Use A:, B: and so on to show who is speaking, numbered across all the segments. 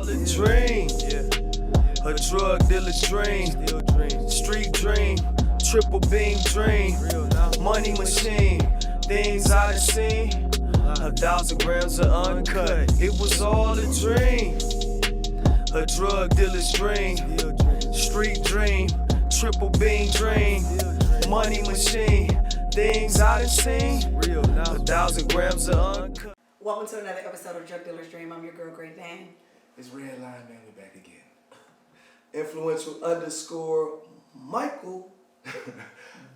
A: all a dream. A drug dealer's dream. Street dream. Triple beam dream. Money machine. Things I done seen. 1,000 grams of uncut. It was all a dream. A drug dealer's dream. Street dream. Triple beam dream. Money machine. Things I done seen. 1,000 grams of uncut.
B: Welcome to another episode of Drug Dealer's Dream. I'm your girl, Great Van.
C: It's Red Line, man. We're back again.
A: Influential _ Michael.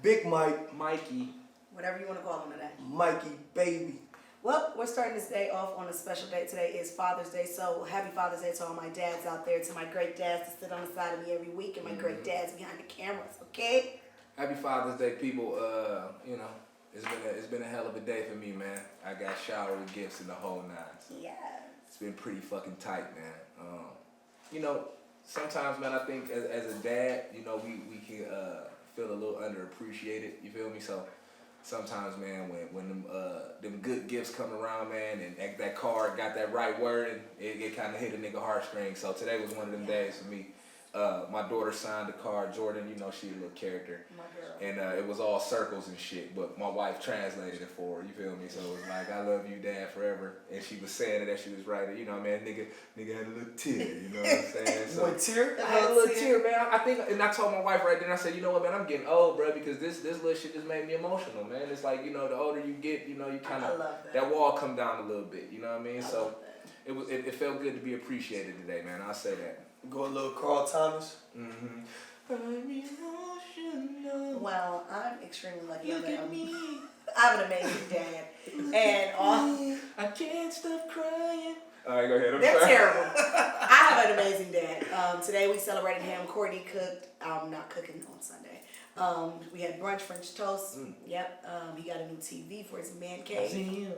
A: Big Mike.
C: Mikey.
B: Whatever you want to call him today.
A: Mikey baby.
B: Well, we're starting this day off on a special day. Today is Father's Day, so happy Father's Day to all my dads out there, to my great dads that sit on the side of me every week, and my great dads behind the cameras, okay?
C: Happy Father's Day, people. It's been a hell of a day for me, man. I got showered with gifts and the whole nine. So
B: Yes.
C: it's been pretty fucking tight, man. Sometimes, man, I think as a dad, we can feel a little underappreciated. You feel me? So sometimes, man, when them good gifts come around, man, and that card got that right word, and it kind of hit a nigga heartstring. So today was one of them days for me. My daughter signed the card. Jordan, she a little character.
B: My girl.
C: And it was all circles and shit, but my wife translated it for her, you feel me? So it was like, I love you, Dad, forever. And she was saying it as she was writing, nigga had a little tear, you know what I'm saying? So,
A: tear?
C: I had a little tear, man. I think, and I told my wife right then, I said, you know what, man, I'm getting old, bro, because this little shit just made me emotional, man. It's like, the older you get, you kind of, that wall come down a little bit, you know what I mean? So it felt good to be appreciated today, man. I'll say that.
A: Go a little Carl Thomas.
C: Mm-hmm. I'm emotional.
B: Well, I'm extremely lucky.
C: Look at me.
B: I have an amazing dad. And
C: I can't stop crying. All right, go ahead.
B: they're terrible. I have an amazing dad. Today we celebrated him. Courtney cooked. I'm not cooking on Sunday. We had brunch, French toast. Yep. He got a new TV for his man cave.
C: Y'all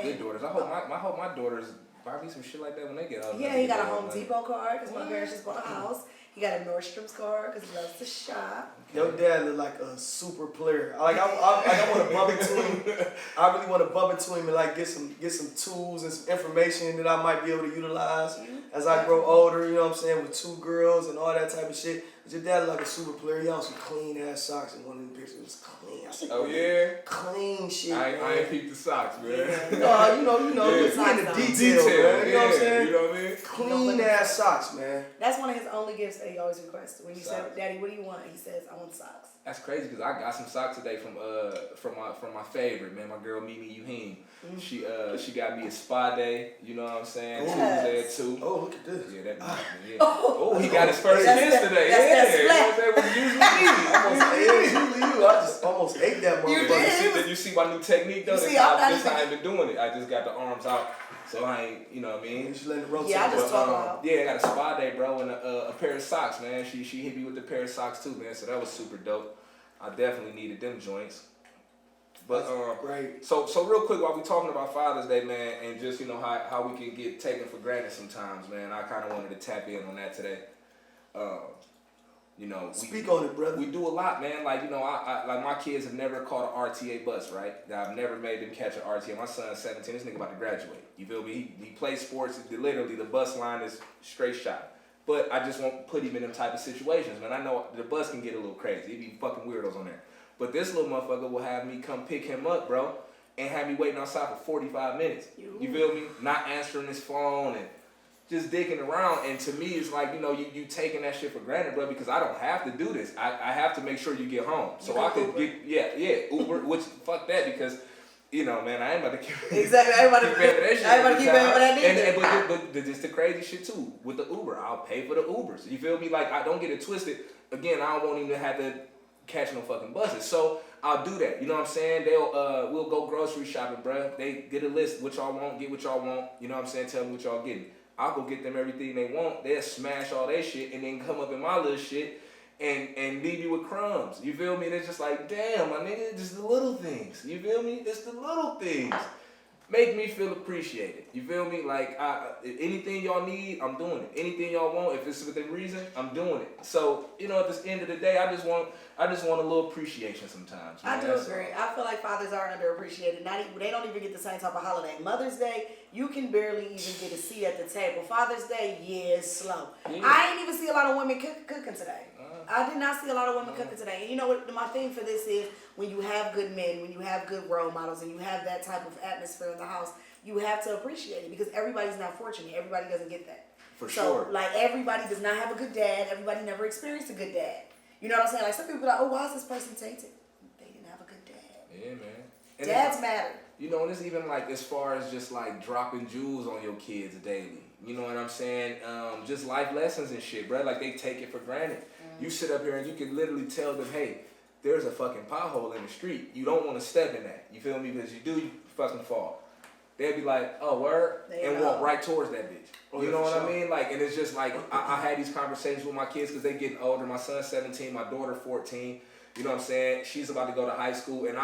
C: good daughters. I hope my daughters buy me some shit like that when they get older.
B: Yeah, he got a Home Depot card because my parents just bought a house. He got a Nordstrom's card because he loves to shop.
A: Your dad look like a super player. I want to bump into him. I really want to bump into him and get some tools and some information that I might be able to utilize as I grow older. You know what I'm saying? With 2 girls and all that type of shit. But your dad look like a super player. He had some clean ass socks in one of the pictures. It was clean. I said,
C: oh yeah,
A: clean shit.
C: I ain't peeped the socks, man.
A: Yeah. No, you know,
B: Yeah.
A: in the detail, man. You know what I'm saying?
C: You know what I mean?
A: Clean ass socks, man.
B: That's one of his only gifts that he always requests. When you say,
C: Socks.
B: "Daddy, what do you want?" He says, "I want socks."
C: That's crazy because I got some socks today from my favorite, man, my girl Mimi Uheen. She got me a spa day, you know what I'm saying?
B: Yes.
C: She was there too.
A: Oh, look at this.
C: Yeah, Oh, he got his first kiss today. You know what I'm saying? It was usually me.
A: Usually you. I just almost ate that
B: You
A: motherfucker.
B: did?
C: You see my new technique though?
B: You see,
C: I ain't been doing it. I just got the arms out. So I ain't, you know what I mean?
A: You should let it rotate.
B: Yeah, I just talk about.
C: Yeah, I got a spa day, bro, and a pair of socks, man. She hit me with the pair of socks too, man. So that was super dope. I definitely needed them joints. But
A: great.
C: So real quick, while we talking about Father's Day, man, and just how we can get taken for granted sometimes, man. I kind of wanted to tap in on that today.
A: Speak on it, brother.
C: We do a lot, man. Like like my kids have never caught an RTA bus, right? I've never made them catch an RTA. My son's 17. This nigga about to graduate. You feel me? He plays sports. Literally, the bus line is straight shot. But I just won't put him in them type of situations, man. I know the bus can get a little crazy. It be fucking weirdos on there. But this little motherfucker will have me come pick him up, bro, and have me waiting outside for 45 minutes. You feel me? Not answering his phone and just dicking around. And to me, it's like, you taking that shit for granted, bro, because I don't have to do this. I have to make sure you get home. So I could get, Uber, which, fuck that, because, man, I ain't about to keep
B: Exactly. Everybody keep paying for that neither.
C: But just the crazy shit, too. With the Uber, I'll pay for the Ubers. You feel me? Like, I don't get it twisted. Again, I don't want him to have to catch no fucking buses. So I'll do that. You know what I'm saying? We'll go grocery shopping, bruh. They get a list, what y'all want, get what y'all want. You know what I'm saying? Tell me what y'all getting. I'll go get them everything they want. They'll smash all their shit and then come up in my little shit and leave you with crumbs. You feel me? And it's just like, damn, my nigga, just the little things. You feel me? It's the little things. make me feel appreciated. You feel me? Like, anything y'all need, I'm doing it. Anything y'all want, if it's within reason, I'm doing it. So, you know, at the end of the day, I just want a little appreciation sometimes.
B: I do agree. I feel like fathers are underappreciated. They don't even get the same type of holiday. Mother's Day, you can barely even get a seat at the table. Father's Day, yeah, it's slow.
C: Yeah.
B: I ain't even see a lot of women cooking today. I did not see a lot of women cooking today. And you know what? My thing for this is when you have good men, when you have good role models, and you have that type of atmosphere in the house, you have to appreciate it because everybody's not fortunate. Everybody doesn't get that.
C: For sure.
B: Like, everybody does not have a good dad. Everybody never experienced a good dad. You know what I'm saying? Like, some people are like, oh, why is this person tainted? They didn't have a good dad.
C: Yeah, man. And
B: Dads matter.
C: You know, and it's even like as far as just like dropping jewels on your kids daily. You know what I'm saying? Just life lessons and shit, bro. Like, they take it for granted. You sit up here and you can literally tell them, hey, there's a fucking pothole in the street. You don't want to step in that. You feel me? Because you do, you fucking fall. They'd be like, oh, word? And walk right towards that bitch. You know what I mean? Like, and it's just like, I had these conversations with my kids because they getting older. My son's 17, my daughter 14. You know what I'm saying? She's about to go to high school. And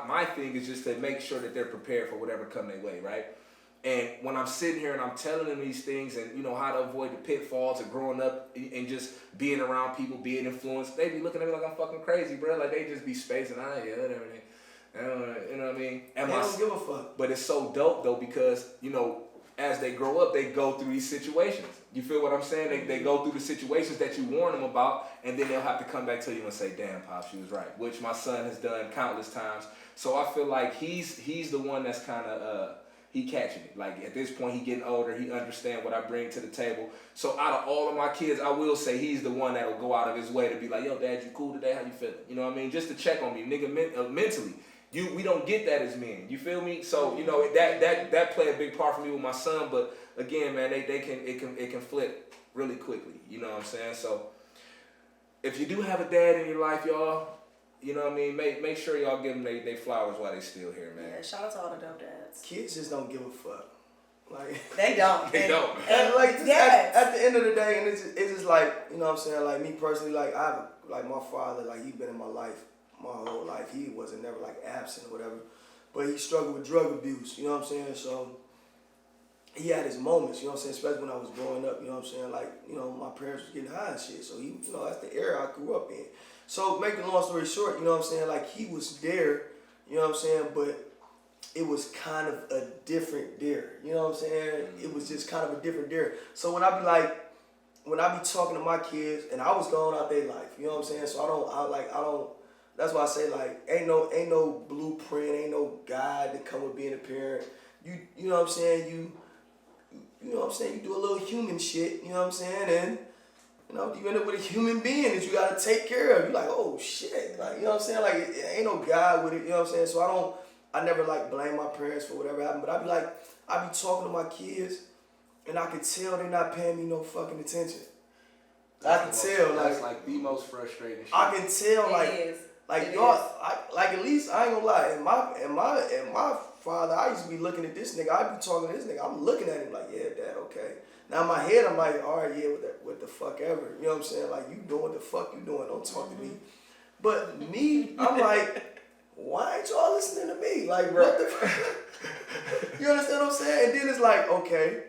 C: my thing is just to make sure that they're prepared for whatever come their way, right? And when I'm sitting here and I'm telling them these things and, you know, how to avoid the pitfalls of growing up and just being around people, being influenced, they be looking at me like I'm fucking crazy, bro. Like, they just be spacing out, yeah, whatever. You know what I mean? And
A: they don't give a fuck.
C: But it's so dope, though, because, you know, as they grow up, they go through these situations. You feel what I'm saying? They go through the situations that you warn them about, and then they'll have to come back to you and say, damn, Pop, she was right, which my son has done countless times. So I feel like he's the one that's kind of... he catching it. Like, at this point, he getting older. He understand what I bring to the table. So out of all of my kids, I will say he's the one that will go out of his way to be like, yo, Dad, you cool today? How you feeling? You know what I mean? Just to check on me, nigga, mentally. We don't get that as men. You feel me? So, you know, that play a big part for me with my son. But again, man, it can flip really quickly. You know what I'm saying? So if you do have a dad in your life, y'all, you know what I mean? Make sure y'all give them they flowers while they still here, man.
B: Yeah, shout out to all the dope dads.
A: Kids just don't give a fuck. Like,
B: they don't.
C: They don't.
A: And like, just
B: Yes.
A: at the end of the day, and it's just like, you know what I'm saying? Like, me personally, like, I have, like, my father, like, he been in my life my whole life. He wasn't never, like, absent or whatever. But he struggled with drug abuse, you know what I'm saying? So he had his moments, you know what I'm saying? Especially when I was growing up, you know what I'm saying? Like, you know, my parents was getting high and shit. So he, you know, that's the era I grew up in. So make the long story short, you know what I'm saying? Like, he was there, you know what I'm saying? But it was kind of a different dare, you know what I'm saying? It was just kind of a different dare. So when I be talking to my kids, and I was going out their life, you know what I'm saying? So I don't. That's why I say, like, ain't no blueprint, ain't no guide that come with being a parent. You know what I'm saying? You know what I'm saying? You do a little human shit, you know what I'm saying? And, you know, you end up with a human being that you gotta take care of. You like, oh shit, like, you know what I'm saying? Like, it ain't no guide with it, you know what I'm saying? So I never like blame my parents for whatever happened, but I be talking to my kids, and I can tell they're not paying me no fucking attention. I can tell,
C: that's like the most frustrating shit.
A: I can tell, like y'all, like at least I ain't gonna lie. And my father, I used to be looking at this nigga. I be talking to this nigga. I'm looking at him like, yeah, Dad, okay. Now in my head, I'm like, all right, yeah, what the fuck ever. You know what I'm saying? Like, you doing what the fuck you doing? Don't talk to me. But me, I'm like, why ain't y'all listening to me? Like, what the fuck? You understand what I'm saying? And then it's like, okay,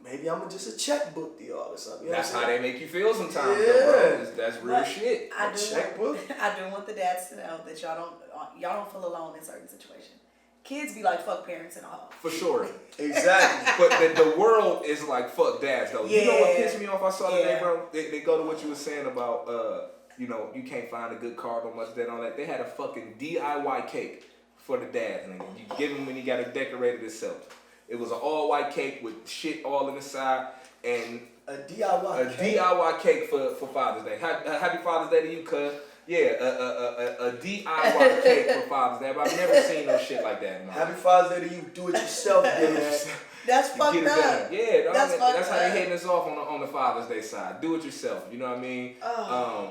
A: maybe I'm just a checkbook to y'all or something. You know
C: That's
A: what I'm
C: how
A: saying?
C: they make you feel sometimes,
A: Yeah.
C: though, bro. That's real
B: But
C: shit.
B: I do want the dads to know that y'all don't feel alone in certain situations. Kids be like, fuck parents and all.
C: For sure.
A: Exactly.
C: But the world is like, fuck dads, though. You know what pissed me off I saw today,
B: Yeah.
C: bro? They go to what you were saying about, you know, you can't find a good car, don't much that on that. They had a fucking DIY cake for the dads, nigga. You give him when he got it decorated itself. It was an all-white cake with shit all in the side, and
A: A DIY cake.
C: DIY cake for Father's Day. Happy Father's Day to you, cuz. Yeah, a DIY cake for Father's Day. But I've never seen no shit like that, man.
A: Happy Father's Day to you. Do it yourself, Dad.
B: That's fucked
C: Get it
B: up.
C: done. Yeah, that's how they
B: up.
C: hitting us off on the Father's Day side. Do it yourself. You know what I mean?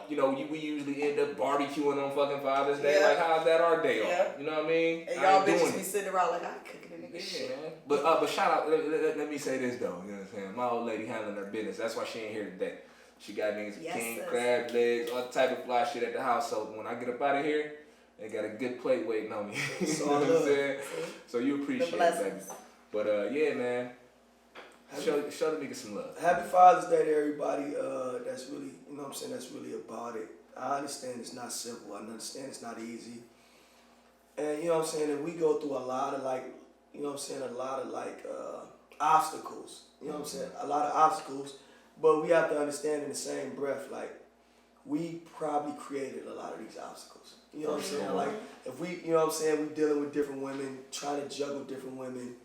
C: You know, we usually end up barbecuing on fucking Father's Day.
B: Yeah.
C: Like, how's that our day
B: Yeah.
C: off? You know what I mean?
B: And
C: I
B: y'all
C: ain't doing
B: bitches
C: it.
B: be sitting around like, I'm cooking in this
C: Yeah,
B: shit.
C: man. But shout out. Let me say this though. You know what I'm saying? My old lady handling her business. That's why she ain't here today. She got niggas
B: Yes,
C: king,
B: sis.
C: crab legs, all type of fly shit at the house. So when I get up out of here, They got a good plate waiting on me. You
A: So
C: know what I'm saying? So you
B: The
C: appreciate it, baby.
B: blessings.
C: But yeah, man. Show the niggas some love.
A: Happy Father's Day to everybody. That's really, you know what I'm saying, that's really about it. I understand it's not simple. I understand it's not easy. And you know what I'm saying, and we go through a lot of like, you know what I'm saying, a lot of like obstacles. You know what I'm saying? A lot of obstacles. But we have to understand in the same breath, like, we probably created a lot of these obstacles. You know what I'm saying? Like, if we, you know what I'm saying, we dealing with different women, trying to juggle different women,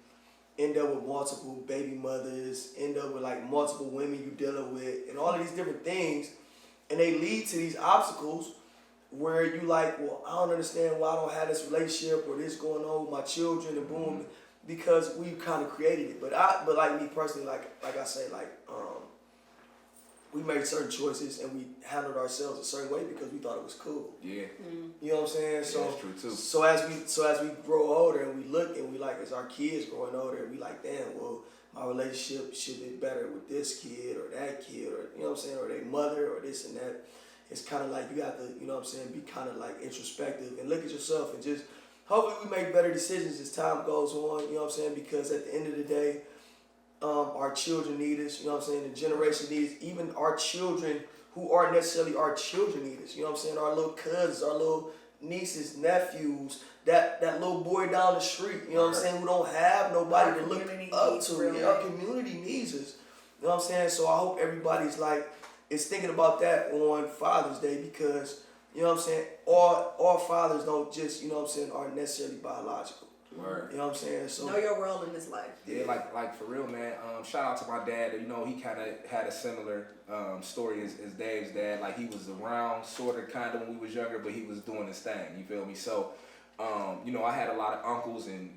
A: end up with multiple baby mothers, end up with like multiple women you dealing with, and all of these different things, and they lead to these obstacles where you like, well, I don't understand why I don't have this relationship or this going on with my children, and boom, because we kind of created it. But like me personally, like I say, like we made certain choices and we handled ourselves a certain way because we thought it was cool.
C: Yeah.
A: You know what I'm saying? So
C: that's true too.
A: So as we grow older and we look and we like, as our kids growing older, we like, damn, well, my relationship should be better with this kid or that kid, or you know what I'm saying, or their mother or this and that. It's kind of like you have to, you know what I'm saying, be kind of like introspective and look at yourself and just hopefully we make better decisions as time goes on. You know what I'm saying? Because at the end of the day, our children need us, you know what I'm saying, the generation needs us, even our children who aren't necessarily our children need us, you know what I'm saying, our little cousins, our little nieces, nephews, that little boy down the street, you know what I'm saying, who don't have nobody to look up to. Yeah, our community needs us, you know what I'm saying, so I hope everybody's like, is thinking about that on Father's Day because, you know what I'm saying, all fathers don't just, you know what I'm saying, aren't necessarily biological.
C: Word.
A: You know what I'm saying? So
B: Know your role in this life.
C: Yeah, like for real, man. Shout out to my dad. You know, he kind of had a similar story as Dave's dad. Like he was around, sort of, kind of when we was younger, but he was doing his thing. You feel me? So, you know, I had a lot of uncles and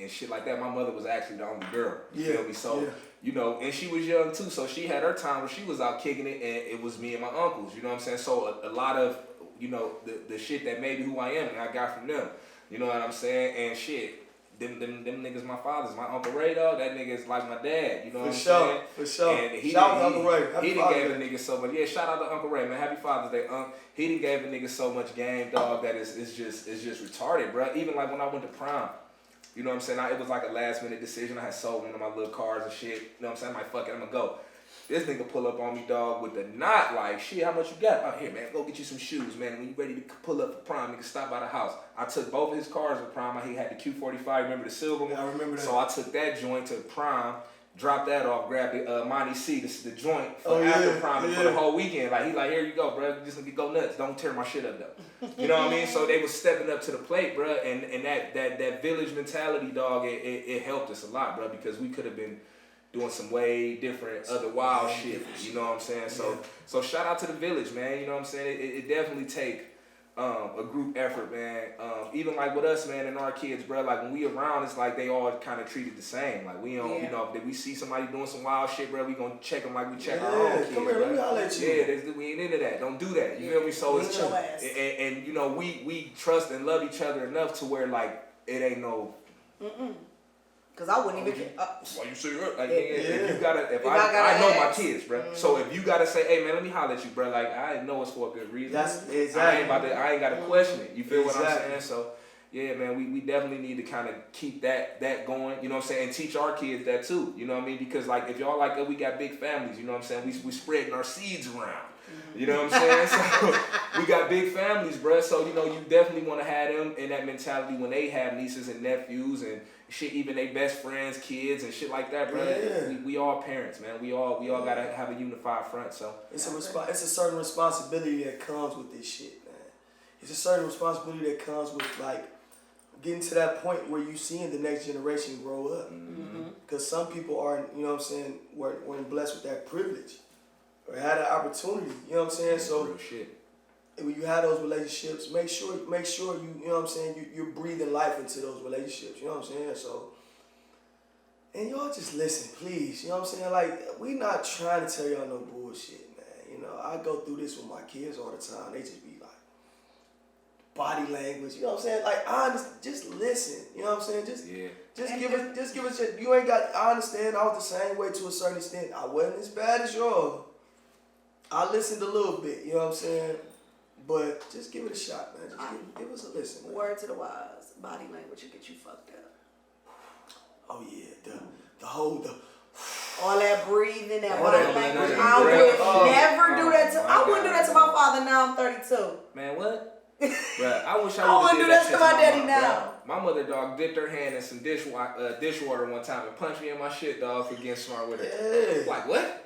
C: shit like that. My mother was actually the only girl. You feel me? So, you know, and she was young too. So she had her time where she was out kicking it, and it was me and my uncles. You know what I'm saying? So a lot of, you know, the shit that made me who I am, and I got from them. You know what I'm saying? And shit, them niggas my fathers. My Uncle Ray, though, that nigga is like my dad. You know what I'm saying?
A: For sure.
C: And
A: Shout out to Uncle Ray.
C: He done gave a nigga so much. Yeah, shout out to Uncle Ray, man. Happy Father's Day, He done gave a nigga so much game, dog, that it's just retarded, bro. Even like when I went to prom, you know what I'm saying? It was like a last minute decision. I had sold one of my little cars and shit. You know what I'm saying? I'm like, fuck it, I'm gonna go. This nigga pull up on me, dog, with the knot, like, shit, how much you got? Oh, here, man, go get you some shoes, man. When you ready to pull up for prom, nigga, stop by the house. I took both of his cars to prom. He had the Q45, remember the silver one?
A: Yeah, I remember that.
C: So I took that joint to prom, dropped that off, grabbed the Monty C, the joint for after prom and for the whole weekend. Like, he like, here you go, bro. Just go nuts. Don't tear my shit up, though. You know what I mean? So they was stepping up to the plate, bro. And that village mentality, dog, it helped us a lot, bro, because we could have been doing some way different other wild shit, you know what I'm saying? So shout out to the village, man, you know what I'm saying? It definitely take a group effort, man. Even like with us, man, and our kids, bro, like when we around, it's like they all kind of treated the same. Like we don't, you know, if we see somebody doing some wild shit, bro, we gonna check them like we check our own kids.
A: Come here, let me holler at you.
C: Yeah, we ain't into that. Don't do that. You feel me? So it's and you know, we trust and love each other enough to where like it ain't no.
B: Cause I wouldn't even.
C: Why you say that? Like, if you gotta, I know my kids, bro. So if you gotta say, hey man, let me holler at you, bro. Like I know it's for a good reason.
A: That's exactly.
C: I ain't gotta question it. You feel what I'm saying? So yeah, man, we definitely need to kind of keep that going. You know what I'm saying? And teach our kids that too. You know what I mean? Because like if y'all like, we got big families. You know what I'm saying? We spreading our seeds around. You know what I'm saying? So we got big families, bro. So you know you definitely want to have them in that mentality when they have nieces and nephews and shit, even they best friends, kids and shit like that, bro. Yeah. We all parents, man. We all gotta have a unified front. So
A: it's a certain responsibility that comes with this shit, man. It's a certain responsibility that comes with like getting to that point where you seeing the next generation grow up. Because some people aren't, you know what I'm saying, weren't blessed with that privilege or had an opportunity. You know what I'm saying? So
C: real shit.
A: When you have those relationships, make sure you know what I'm saying, you're breathing life into those relationships, you know what I'm saying? So, and y'all just listen, please, you know what I'm saying? Like, we not trying to tell y'all no bullshit, man. You know, I go through this with my kids all the time. They just be like, body language, you know what I'm saying? Like, just listen, you know what I'm saying? Just give us you ain't got, I understand, I was the same way to a certain extent. I wasn't as bad as y'all. I listened a little bit, you know what I'm saying?
D: But just give it a shot, man. Just give us a listen, man.
B: Word to the wise. Body language will get you fucked up.
D: Oh yeah, the whole
B: All that breathing, that
D: All
B: body
D: that
B: language.
D: breathing,
B: I would
D: oh,
B: never do that to.
C: my
B: I wouldn't do
C: God.
B: that to my father. Now I'm 32.
C: Man, what? Bruh, I wish I
B: I
C: would
B: wouldn't
C: have
B: do
C: did
B: that
C: that
B: to my daddy
C: mom,
B: now.
C: bruh. My mother, dog, dipped her hand in some dishwater one time and punched me in my shit, dog, for getting smart with her.
D: Yeah.
C: Like, what?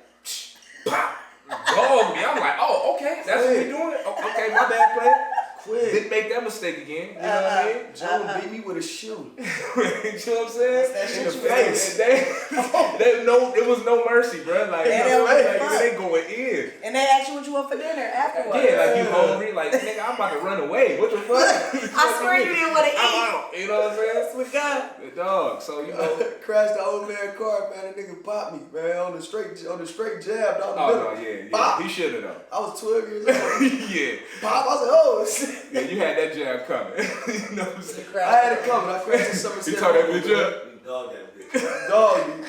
C: Pop! Dog me. I'm like, oh, okay. That's what we doing? Oh, okay, my bad, player.
D: Quit.
C: Didn't make that mistake again. You know what I mean?
D: Joe beat me with a shoe.
C: You know what I'm saying?
B: That's that
D: In the
B: shit you
D: face.
C: There was no mercy, bro. Like,
B: Yeah,
C: you know,
B: that was
C: like
B: fun.
C: they going in.
B: And they ask you what you want for dinner afterwards.
C: Yeah, like you hungry, like nigga, I'm about to run away. What the fuck?
B: I swear you didn't want to
C: I'm
B: eat.
C: out. You know what I'm saying?
B: With God.
C: The dog. So you know.
D: Crashed the old man car, man. That nigga popped me, man, on the straight jab down the
C: Oh
D: middle.
C: no, yeah.
D: Pop.
C: He should have though.
D: I was 12 years old.
C: Yeah.
D: Pop, I was like, oh shit.
C: Yeah, you had that jab coming. You know what I'm saying?
D: I had it coming. I crashed in Somerset.
C: You turned that bitch up.
E: You dog that bitch.
D: Dog, you.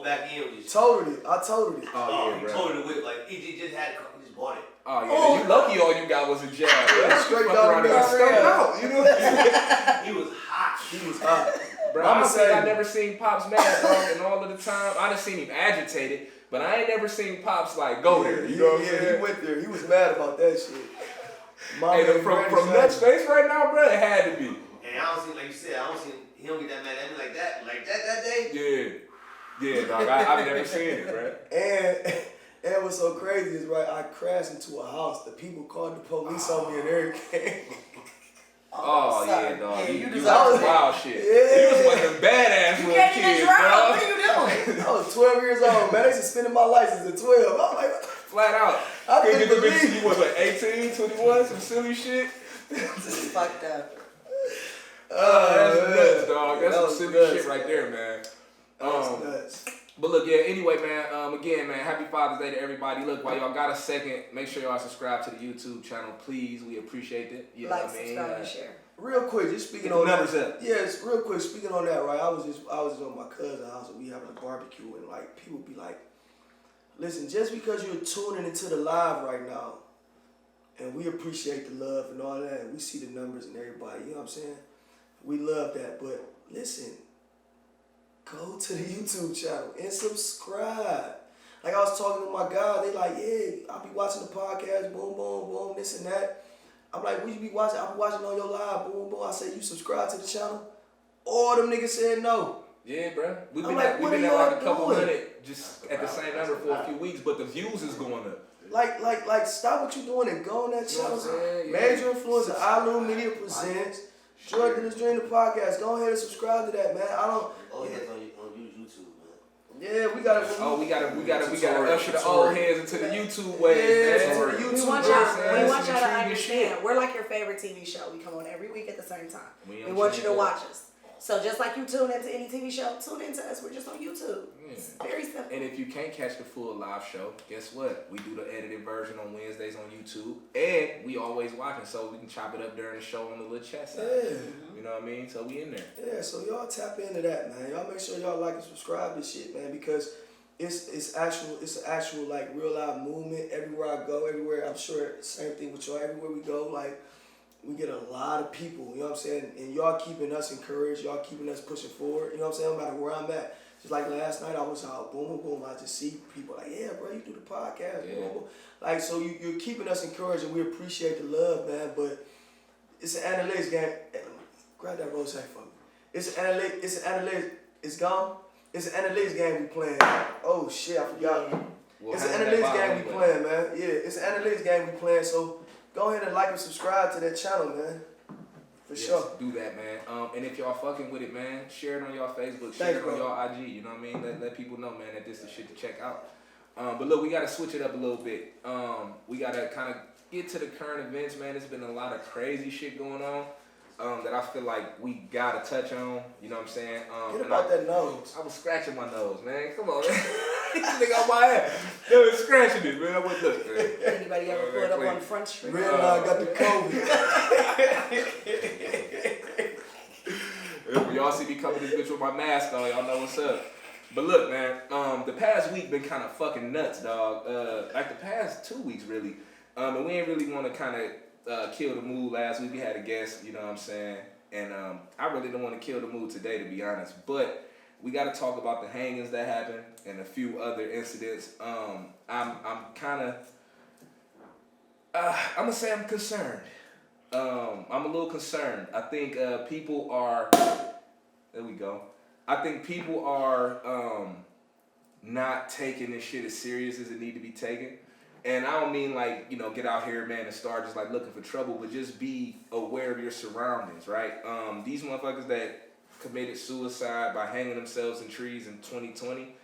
E: Back in with this shit.
D: Totally. I totaled it.
C: Oh yeah,
E: He
C: bro.
E: told her to whip, like, he just had it, he just bought it.
C: Oh yeah, you lucky all you got was a jab.
D: Yeah,
C: Bro.
D: straight
C: Fuck
D: down
C: around
D: the
C: and got
D: middle.
C: stumped out. You know what I'm saying?
E: He was hot.
D: He was hot.
C: Bro,
D: I'ma
C: honestly,
D: say-
C: I never seen Pops mad, bro, and all of the time. I done seen him agitated, but I ain't never seen Pops like go there. You know what I'm saying?
D: He went there. He was mad about that shit. Mama
C: Hey,
D: and
C: from
D: granny
C: Nut's
D: said-
C: face right now, bro, it had to be.
E: And I don't see, like you said, I don't see he don't get that mad at me like that day.
C: Yeah, dog. I've never seen it, bro.
D: And what's so crazy is, right, I crashed into a house. The people called the police on me and everything.
C: Oh
B: sorry.
C: yeah, dog.
B: Yeah,
C: you
B: you
C: was
B: deserve
C: some
B: it.
C: wild shit.
D: Yeah.
C: You was one of them badass
B: You
C: little
B: can't even
C: kids,
B: drive.
C: dog.
B: What are you doing?
D: I was 12 years old, man. They suspended my license at 12. I'm like, what the
C: Flat out.
D: I
C: Couldn't get
D: couldn't
C: the bitch
D: believe
C: you was like 18, 21, some silly shit.
B: This is fucked up.
C: That's
D: man.
C: nuts, dog. That's
D: That
C: some
D: was
C: silly
D: nuts,
C: shit right there, man.
D: That was nuts.
C: But look, yeah, anyway, man, again, man, happy Father's Day to everybody. Look, while y'all got a second, make sure y'all subscribe to the YouTube channel, please. We appreciate it. You know
B: Like,
C: what I mean?
B: subscribe, and share.
D: Real quick, just speaking
C: Get the
D: on
C: numbers
D: that.
C: up.
D: Yes, real quick, speaking on that, right? I was just on my cousin's house and we having a barbecue and like people be like, listen, just because you're tuning into the live right now, and we appreciate the love and all that, and we see the numbers and everybody, you know what I'm saying? We love that, but listen, go to the YouTube channel and subscribe. Like I was talking to my guy, they like, yeah, I'll be watching the podcast, boom, boom, boom, this and that. I'm like, what you be watching? I be watching on your live, boom, boom. I said, you subscribe to the channel? All them niggas said no.
C: Yeah, bro. We've
D: I'm
C: been
D: like,
C: at, we've
D: what
C: been
D: are
C: at like
D: y'all
C: a couple
D: doing?
C: hundred, just at the same number for a few weeks, but the views is going up.
D: Like, stop what you doing and go on that
C: You know
D: channel.
C: what I'm saying? Yeah.
D: Major influencer, Iloom Media presents Drug Dealers Dream the podcast. Go ahead and subscribe to that, man. I don't.
E: Oh, yeah, it's on YouTube, man.
D: Yeah, we gotta.
C: Oh, we gotta
D: Tutorial,
C: usher the
D: tutorial.
C: old heads into the YouTube way.
D: Yeah,
C: man.
D: to the YouTube
B: We want
D: way.
B: y'all, we want
C: Some
B: y'all to
C: intriguing shit.
B: understand. We're like your favorite TV show. We come on every week at the same time.
C: We
B: We
C: don't
B: want you
C: change
B: to
C: that.
B: watch us. So just like you tune into any TV show, tune into us. We're just on YouTube.
C: Yeah.
B: It's very simple.
C: And if you can't catch the full live show, guess what? We do the edited version on Wednesdays on YouTube, and we always watching, so we can chop it up during the show on the little chat side.
D: Yeah.
C: You know what I mean? So we in there.
D: Yeah, so y'all tap into that, man. Y'all make sure y'all like and subscribe to shit, man, because it's an actual like real live movement. Everywhere I go, everywhere, I'm sure same thing with y'all. Everywhere we go, like we get a lot of people, you know what I'm saying? And y'all keeping us encouraged, y'all keeping us pushing forward, you know what I'm saying? No matter where I'm at. Just like last night, I was out, boom, boom, boom. I just see people like, yeah, bro, you do the podcast,
C: Yeah.
D: boom, boom. Like, so you're keeping us encouraged, and we appreciate the love, man. But it's an analytics game. Grab that rose for me. It's an analytics. It's gone. It's an analytics game we playing. Oh shit, I forgot.
B: Yeah.
C: We'll
D: It's an
C: handle that
D: analytics
C: bottle
D: game we
C: anyway.
D: playing, man. Yeah, it's an analytics game we playing. So go ahead and like and subscribe to that channel, man. For
C: Yes,
D: sure.
C: do that, man. And if y'all fucking with it, man, share it on y'all Facebook, share
D: Thanks,
C: it on
D: bro.
C: y'all IG. You know what I mean? Let people know, man, that this is shit to check out. But look, we gotta switch it up a little bit. We gotta kind of get to the current events, man. There's been a lot of crazy shit going on that I feel like we gotta touch on. You know what I'm saying?
D: Get
C: and
D: about that nose.
C: I was scratching my nose, man. Come on, man. This nigga on my ass. They was scratching it, man. I went, look, man.
B: Anybody ever pulled up on Front Street?
D: Red line got the COVID.
C: If y'all see me coming this bitch with my mask on, y'all know what's up. But look, man, the past week been kind of fucking nuts, dog. Like the past 2 weeks, really. And we ain't really want to kind of kill the mood last week. We had a guest, you know what I'm saying? And I really don't want to kill the mood today, to be honest. But we got to talk about the hangings that happened and a few other incidents. I'm kind of, I'm going to say I'm concerned. I'm a little concerned. I think people are, there we go. I think people are not taking this shit as serious as it need to be taken. And I don't mean like, you know, get out here, man, and start just like looking for trouble, but just be aware of your surroundings, right? These motherfuckers that committed suicide by hanging themselves in trees in 2020,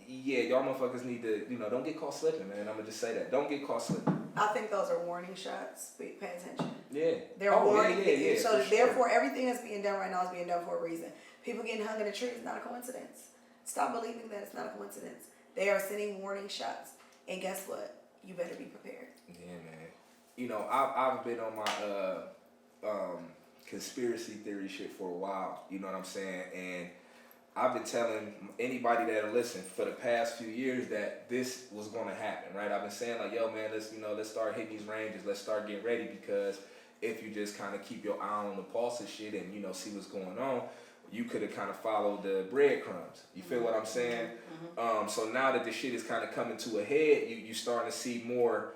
C: yeah, y'all motherfuckers need to, you know, don't get caught slipping, man. I'm gonna just say that. Don't get caught slipping.
B: I think those are warning shots. Pay attention.
C: Yeah.
B: They're warning.
C: Yeah,
B: so
C: for
B: therefore, everything that's being done right now is being done for a reason. People getting hung in a tree is not a coincidence. Stop believing that it's not a coincidence. They are sending warning shots, and guess what? You better be prepared.
C: Yeah, man. You know, I've been on my conspiracy theory shit for a while. You know what I'm saying? And I've been telling anybody that'll listen for the past few years that this was going to happen, right? I've been saying like, yo, man, let's start hitting these ranges. Let's start getting ready, because if you just kind of keep your eye on the pulse and shit and, you know, see what's going on, you could have kind of followed the breadcrumbs. You feel what I'm saying? So now that the shit is kind of coming to a head, you starting to see more,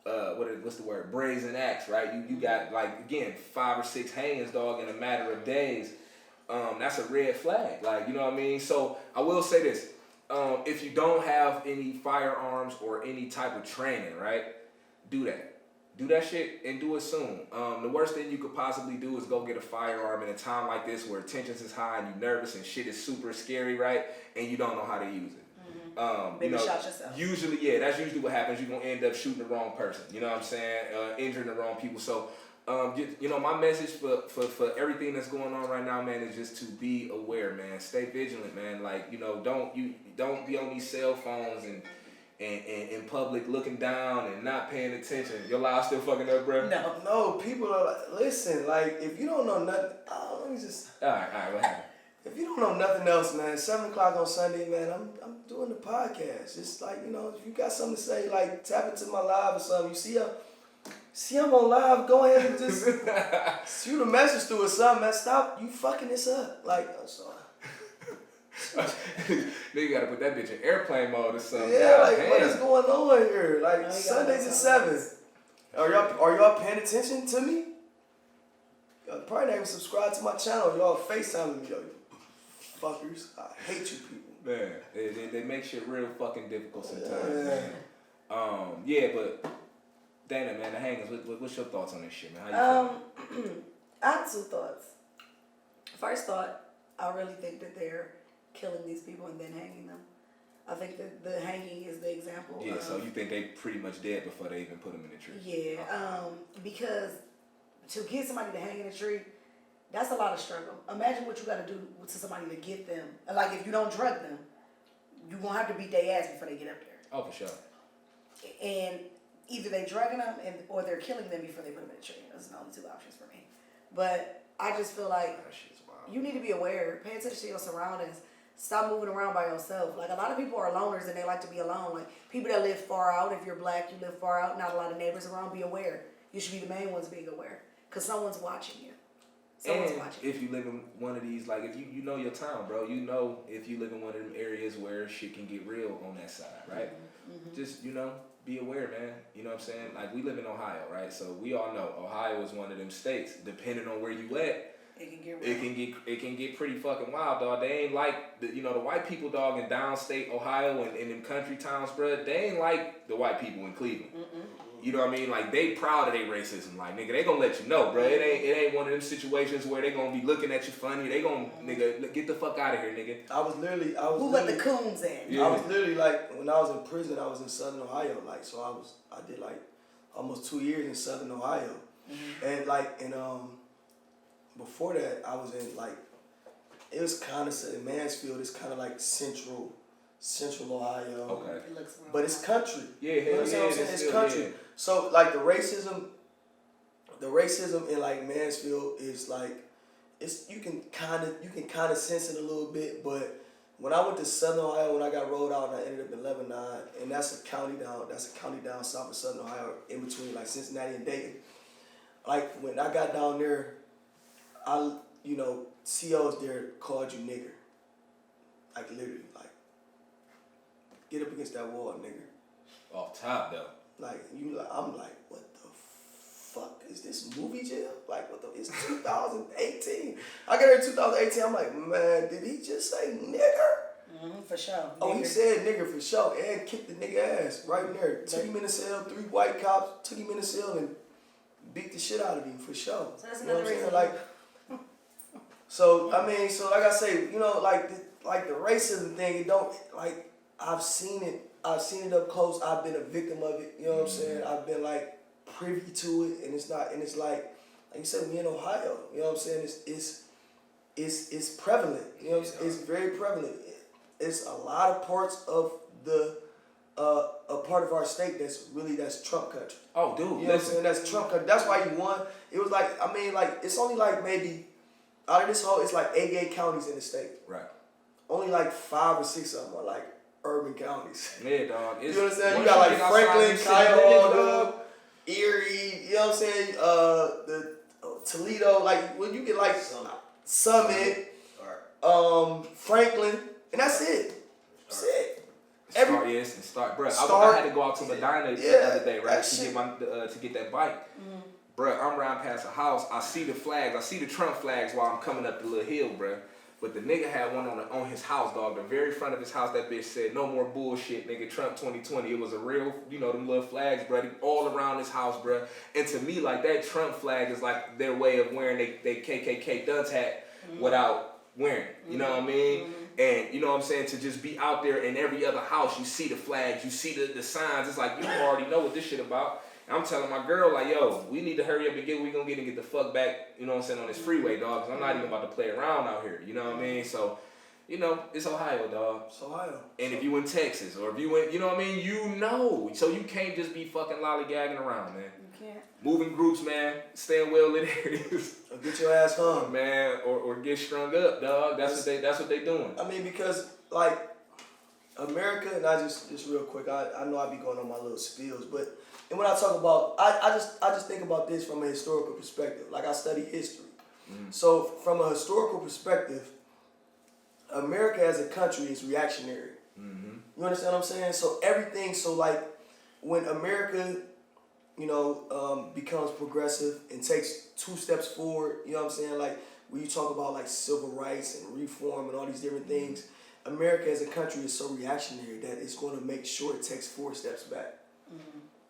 C: what's the word? Brazen acts, right? You got like, again, 5 or 6 hangings, dog, in a matter of days. That's a red flag. Like, you know what I mean? So I will say this. If you don't have any firearms or any type of training, right? Do that. Do that shit and do it soon. The worst thing you could possibly do is go get a firearm in a time like this where tensions is high and you're nervous and shit is super scary, right? And you don't know how to use it.
B: Maybe
C: you know,
B: shot yourself.
C: Usually, yeah, that's usually what happens. You're going to end up shooting the wrong person. You know what I'm saying? Injuring the wrong people. So, you know, my message for everything that's going on right now, man, is just to be aware, man. Stay vigilant, man. Like, you know, don't be on these cell phones and in public looking down and not paying attention. Your live still fucking up, bro?
D: No, people are like, listen, like, if you don't know nothing, let me just.
C: All right, what happened?
D: If you don't know nothing else, man, 7 o'clock on Sunday, man, I'm doing the podcast. It's like, you know, if you got something to say, like, tap into my live or something. You see I'm on live, go ahead and just shoot a message through or something, man. Stop, you fucking this up. Like, I'm sorry.
C: Then you gotta put that bitch in airplane mode or something.
D: Yeah,
C: God,
D: like,
C: damn.
D: what is going on here? Like,
B: No, you
D: Sundays
B: gotta
D: at
B: tell
D: 7. Are y'all paying attention to me? Y'all probably not even subscribe to my channel. Y'all FaceTiming me, yo. Fuckers. I hate you people.
C: Man, they make shit real fucking difficult sometimes,
D: Yeah.
C: man. Yeah, but Dana, man, the hangers, what's your thoughts on this shit, man? How you feeling?
B: I have 2 thoughts. First thought, I really think that they're killing these people and then hanging them. I think that the hanging is the example.
C: Yeah, so you think they pretty much dead before they even put them in the tree?
B: Yeah, because to get somebody to hang in a tree, that's a lot of struggle. Imagine what you got to do to somebody to get them. Like, if you don't drug them, you're going to have to beat their ass before they get up there.
C: Oh, for sure.
B: And either they drugging them or they're killing them before they put them in a tree. Those are the only 2 options for me. But I just feel like
C: That shit's wild.
B: you need to be aware. Pay attention to your surroundings. Stop moving around by yourself. Like, a lot of people are loners and they like to be alone. Like, people that live far out, if you're black, you live far out, not a lot of neighbors around, be aware. You should be the main ones being aware. Because someone's watching you. Someone's
C: And
B: watching you.
C: if you live in one of these, like, if you know your town, bro, you know if you live in one of them areas where shit can get real on that side, right? Just, you know, be aware, man. You know what I'm saying? Like, we live in Ohio, right? So we all know Ohio is one of them states. Depending on where you at,
B: It can get real.
C: it can get pretty fucking wild, dog. They ain't like the white people, dog, in downstate Ohio and in them country towns, bro. They ain't like the white people in Cleveland. You know what I mean? Like, they proud of their racism. Like, nigga, they gonna let you know, bro. It ain't one of them situations where they gonna be looking at you funny. They gonna, nigga, get the fuck out of here, nigga.
D: I was
B: Who let the
D: literally,
B: coons in?
C: Yeah.
D: I was literally like, when I was in prison, I was in Southern Ohio. Like, so I did like almost 2 years in Southern Ohio. And like, before that, I was in like, it was kind of, in Mansfield, it's kind of like central Ohio.
C: Okay.
B: It looks real.
D: But it's country.
C: Yeah,
D: You know
C: hell
D: what I'm
C: yeah,
D: saying?
C: it's
D: It's
C: still,
D: country.
C: yeah.
D: So like the racism in like Mansfield is like, you can kind of sense it a little bit, but when I went to Southern Ohio, when I got rolled out and I ended up in Lebanon, and that's a county down south of Southern Ohio, in between like Cincinnati and Dayton. Like when I got down there, COs there called you nigger. Like literally, like get up against that wall, nigger.
C: Off top though.
D: Like I'm like, what the fuck is this movie jail? Like it's 2018. I got here in 2018. I'm like, man, did he just say nigger?
B: For sure.
D: Oh, he said nigger for sure, and kicked the nigga ass right in there. Took him in the cell. 3 white cops took him in the cell and beat the shit out of him for sure.
B: So that's
D: You know
B: another
D: what I'm saying?
B: reason.
D: Like, so I mean, so like I say, like the racism thing. It don't like I've seen it up close. I've been a victim of it. You know what I'm saying? I've been like privy to it, and it's like you said, we in Ohio. You know what I'm saying? It's prevalent. You know what I'm saying? It's very prevalent. It's a lot of parts of a part of our state that's Trump country.
C: Oh, dude,
D: You know what I'm saying? That's Trump country. That's why you won. It was like, it's only like maybe out of this whole, it's like 88 counties in the state.
C: Right.
D: Only like 5 or 6 of them are like urban counties.
C: Yeah, dog.
D: You know what I'm saying? You got like Franklin, Cuyahoga, Erie, you know what I'm saying? The Toledo, like when you get like Summit, Franklin, and that's it. That's it.
C: Bro.
D: Start.
C: I had to go out to Medina the other day, right, to get that bike. Bro, I'm riding past a house. I see the flags. I see the Trump flags while I'm coming up the little hill, bro. But the nigga had one on his house, dog. The very front of his house, that bitch said, "No more bullshit, nigga. Trump 2020." It was a real, them little flags, bro, all around his house, bro. And to me, like, that Trump flag is like their way of wearing they KKK dunce hat without wearing it. You know what I mean? And you know what I'm saying? To just be out there in every other house, you see the flags, you see the signs. It's like, you already know what this shit about. And I'm telling my girl, like, yo, we need to hurry up and get what we gonna get the fuck back, you know what I'm saying, on this freeway, dog. Because I'm not even about to play around out here. You know what I mean? So, it's Ohio, dog.
D: It's Ohio.
C: And if you in Texas, or if you in, you know what I mean? So you can't just be fucking lollygagging around, man.
B: You can't.
C: Moving groups, man. Stay in well-lit areas.
D: Or get your ass hung.
C: Man, or get strung up, dog. That's what they doing.
D: I mean, because like America, and I just real quick, I know I be going on my little spills, but and when I talk about, I just think about this from a historical perspective. Like I study history, so from a historical perspective, America as a country is reactionary. You understand what I'm saying? So everything, so like when America, becomes progressive and takes 2 steps forward, you know what I'm saying? Like when you talk about like civil rights and reform and all these different things, America as a country is so reactionary that it's going to make sure it takes 4 steps back.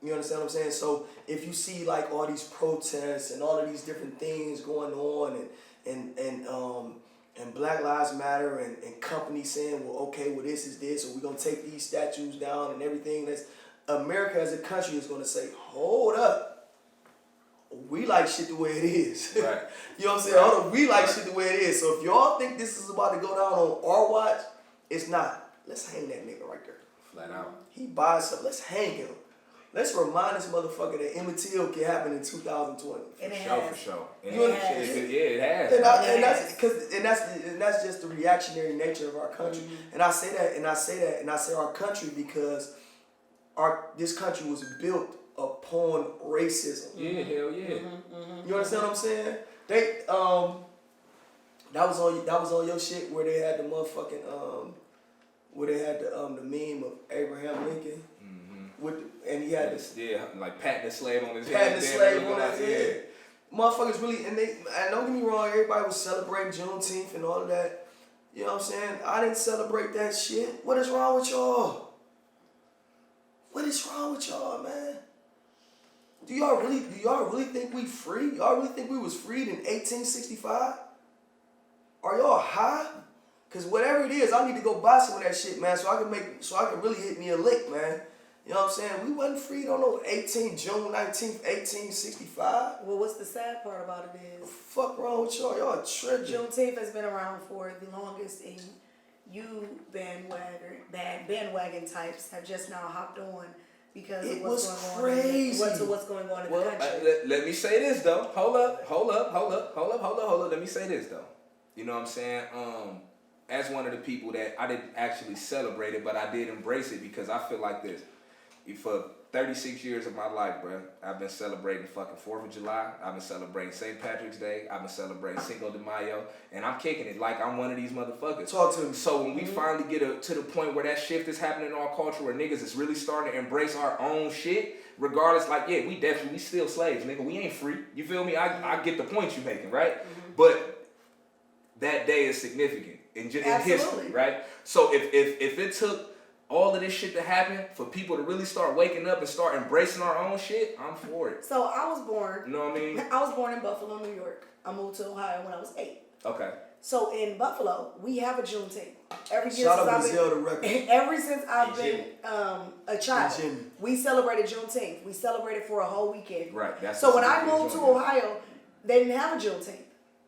D: You understand what I'm saying? So if you see like all these protests and all of these different things going on and Black Lives Matter and companies saying, well, okay, well this is this, or we're going to take these statues down and everything, that's America as a country is going to say, hold up. We like shit the way it is.
C: Right.
D: You know what I'm saying? Hold on, we like shit the way it is. So if y'all think this is about to go down on our watch, it's not. Let's hang that nigga right there.
C: Flat out.
D: He buys something. Let's hang him. Let's remind this motherfucker that Emmett Till can happen in 2020.
B: And it
C: For
B: has.
C: sure. And
D: You
C: it has.
D: And that's just the reactionary nature of our country. And I say our country because this country was built upon racism.
C: Yeah, hell yeah.
D: You understand what I'm saying? They that was on your shit where they had the motherfucking where they had the meme of Abraham Lincoln and he had
C: like patting the slave on his head.
D: patting the slave on his head. Motherfuckers really, and don't get me wrong, everybody was celebrating Juneteenth and all of that. You know what I'm saying? I didn't celebrate that shit. What is wrong with y'all? What is wrong with y'all, man? Do y'all really think we free? Y'all really think we was freed in 1865? Are y'all high? Cause whatever it is, I need to go buy some of that shit, man, so I can really hit me a lick, man. You know what I'm saying? We wasn't freed on no June 19th, 1865.
B: Well, what's the sad part about it is,
D: Fuck wrong with y'all? Y'all tripping.
B: Juneteenth has been around for the longest, and you bandwagon types have just now hopped on because
D: It
B: of what's
D: was
B: going
D: crazy.
B: on. What's going on in
C: Well,
B: the country?
C: let me say this though. Hold up. Let me say this though. You know what I'm saying? as one of the people that I didn't actually celebrate it, but I did embrace it because I feel like this. For 36 years of my life, bro, I've been celebrating fucking 4th of July. I've been celebrating St. Patrick's Day. I've been celebrating Cinco de Mayo. And I'm kicking it like I'm one of these motherfuckers.
D: Talk to me.
C: So when we finally get to the point where that shift is happening in our culture, where niggas is really starting to embrace our own shit, regardless, like, yeah, we still slaves, nigga. We ain't free. You feel me? I get the point you making, right? But that day is significant in history, right? So if it took all of this shit to happen for people to really start waking up and start embracing our own shit, I'm for it.
B: So I was born.
C: You know what I mean?
B: I was born in Buffalo, New York. I moved to Ohio when I was 8.
C: Okay.
B: So in Buffalo, we have a Juneteenth. Every year
D: Shout
B: since
D: out
B: I've
D: Brazil
B: been,
D: the record.
B: ever since I've been a child,
D: Jimmy.
B: we celebrated Juneteenth. We celebrated for a whole weekend.
C: Right. That's
B: So when I moved to Ohio, they didn't have a Juneteenth.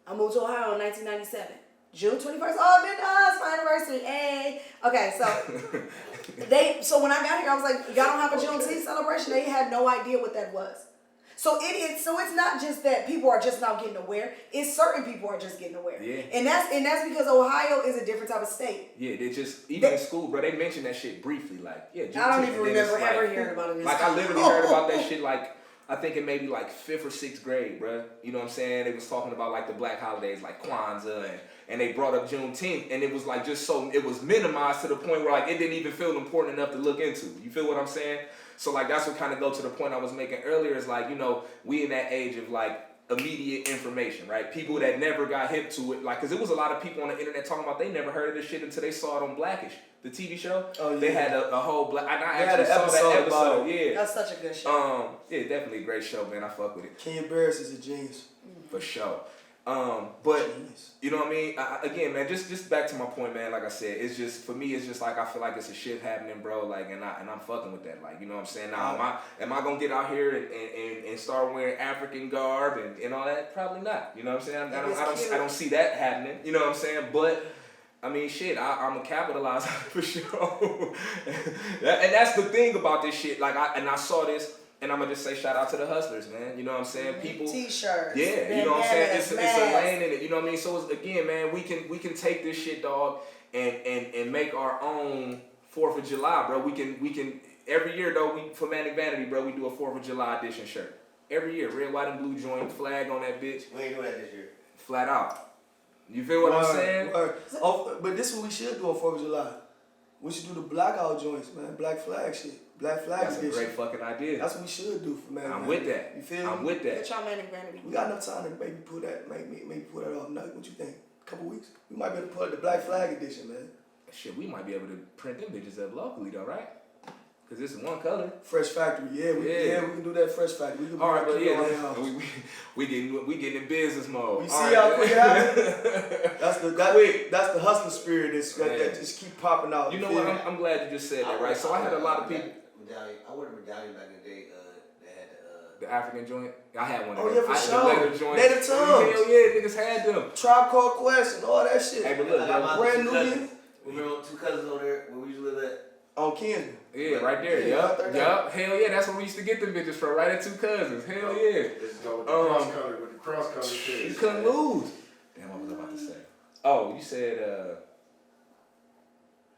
B: I moved to Ohio in 1997. June 21st. Oh, then it's my anniversary. Hey. Okay, so when I got here, I was like, y'all don't have a Juneteenth celebration? They had no idea what that was. So it's not just that people are just now getting aware. It's certain people are just getting aware.
C: Yeah.
B: And that's because Ohio is a different type of state.
C: Yeah, they just in school, bro. They mentioned that shit briefly, like I
B: don't even remember ever hearing about it.
C: Like I literally heard about that shit like I think in maybe like 5th or 6th grade, bro. You know what I'm saying? They was talking about like the black holidays like Kwanzaa and they brought up Juneteenth and it was like just so it was minimized to the point where like it didn't even feel important enough to look into. You feel what I'm saying? So like that's what kind of go to the point I was making earlier is like, you know, we in that age of like immediate information, right? People that never got hip to it, like, cause it was a lot of people on the internet talking about they never heard of this shit until they saw it on Blackish, the TV show. Oh yeah. They had a whole black. I actually saw that episode. Yeah.
B: That's such a good show.
C: Yeah, definitely a great show, man. I fuck with it.
D: Kenya Barris is a genius.
C: For sure. But you know what I mean? Again, man, just back to my point, man. Like I said, it's just for me. It's just like I feel like it's a shift happening, bro. Like, and I'm fucking with that. Like, you know what I'm saying? Now, am I gonna get out here and start wearing African garb and all that? Probably not. You know what I'm saying? I don't see that happening. You know what I'm saying? But I mean, shit, I'm gonna capitalize on it for sure. And that's the thing about this shit. Like, I saw this. And I'm gonna just say shout out to the hustlers, man. You know what I'm saying? People
B: T-shirts.
C: Yeah, you know what I'm saying? It's a lane in it, you know what I mean? So it's, again, man, we can take this shit, dog, and make our own 4th of July, bro. We can every year though, for Manic Vanity, bro, we do a 4th of July edition shirt. Every year, red, white, and blue joint, flag on that bitch.
E: We ain't doing that this year.
C: Flat out. You feel what I'm saying?
D: Oh, but this is what we should do on 4th of July. We should do the blackout joints, man. Black flag shit. Black flag
C: edition. That's a great fucking idea.
D: That's what we should do for Manic Vanity.
C: I'm with that.
D: You feel
C: I'm
D: me?
C: with that.
B: Get y'all Manic Vanity.
D: We got enough time to maybe pull that off. What you think? A couple weeks? We might be able to pull out the Black Flag edition, man.
C: Shit, we might be able to print them bitches up locally though, right? Cause this is one color.
D: Fresh Factory, we can do that Fresh Factory. We can
C: all right, but yeah, we getting in business mode.
D: You see how quick it happened? That's the hustler spirit that just keep popping out.
C: You know what? I'm glad you just said that, right? So I had a lot of people.
E: I wore a medallion back in the day. That had
C: the African joint. I had one.
D: Oh yeah, for sure.
C: The leather joint.
D: Native tongues.
C: Hell yeah, niggas had them.
D: Tribe Called Quest and all that shit.
C: Hey, but look,
D: Brand New.
E: Remember 2 cousins over there where we used to live at?
D: On Kinsman.
C: Yeah, right there. Yup. Hell yeah, that's where we used to get them bitches from. Right at 2 cousins. Hell yeah.
F: Let's go with the cross color shit.
C: You couldn't lose. Damn, what was I about to say? Oh, you said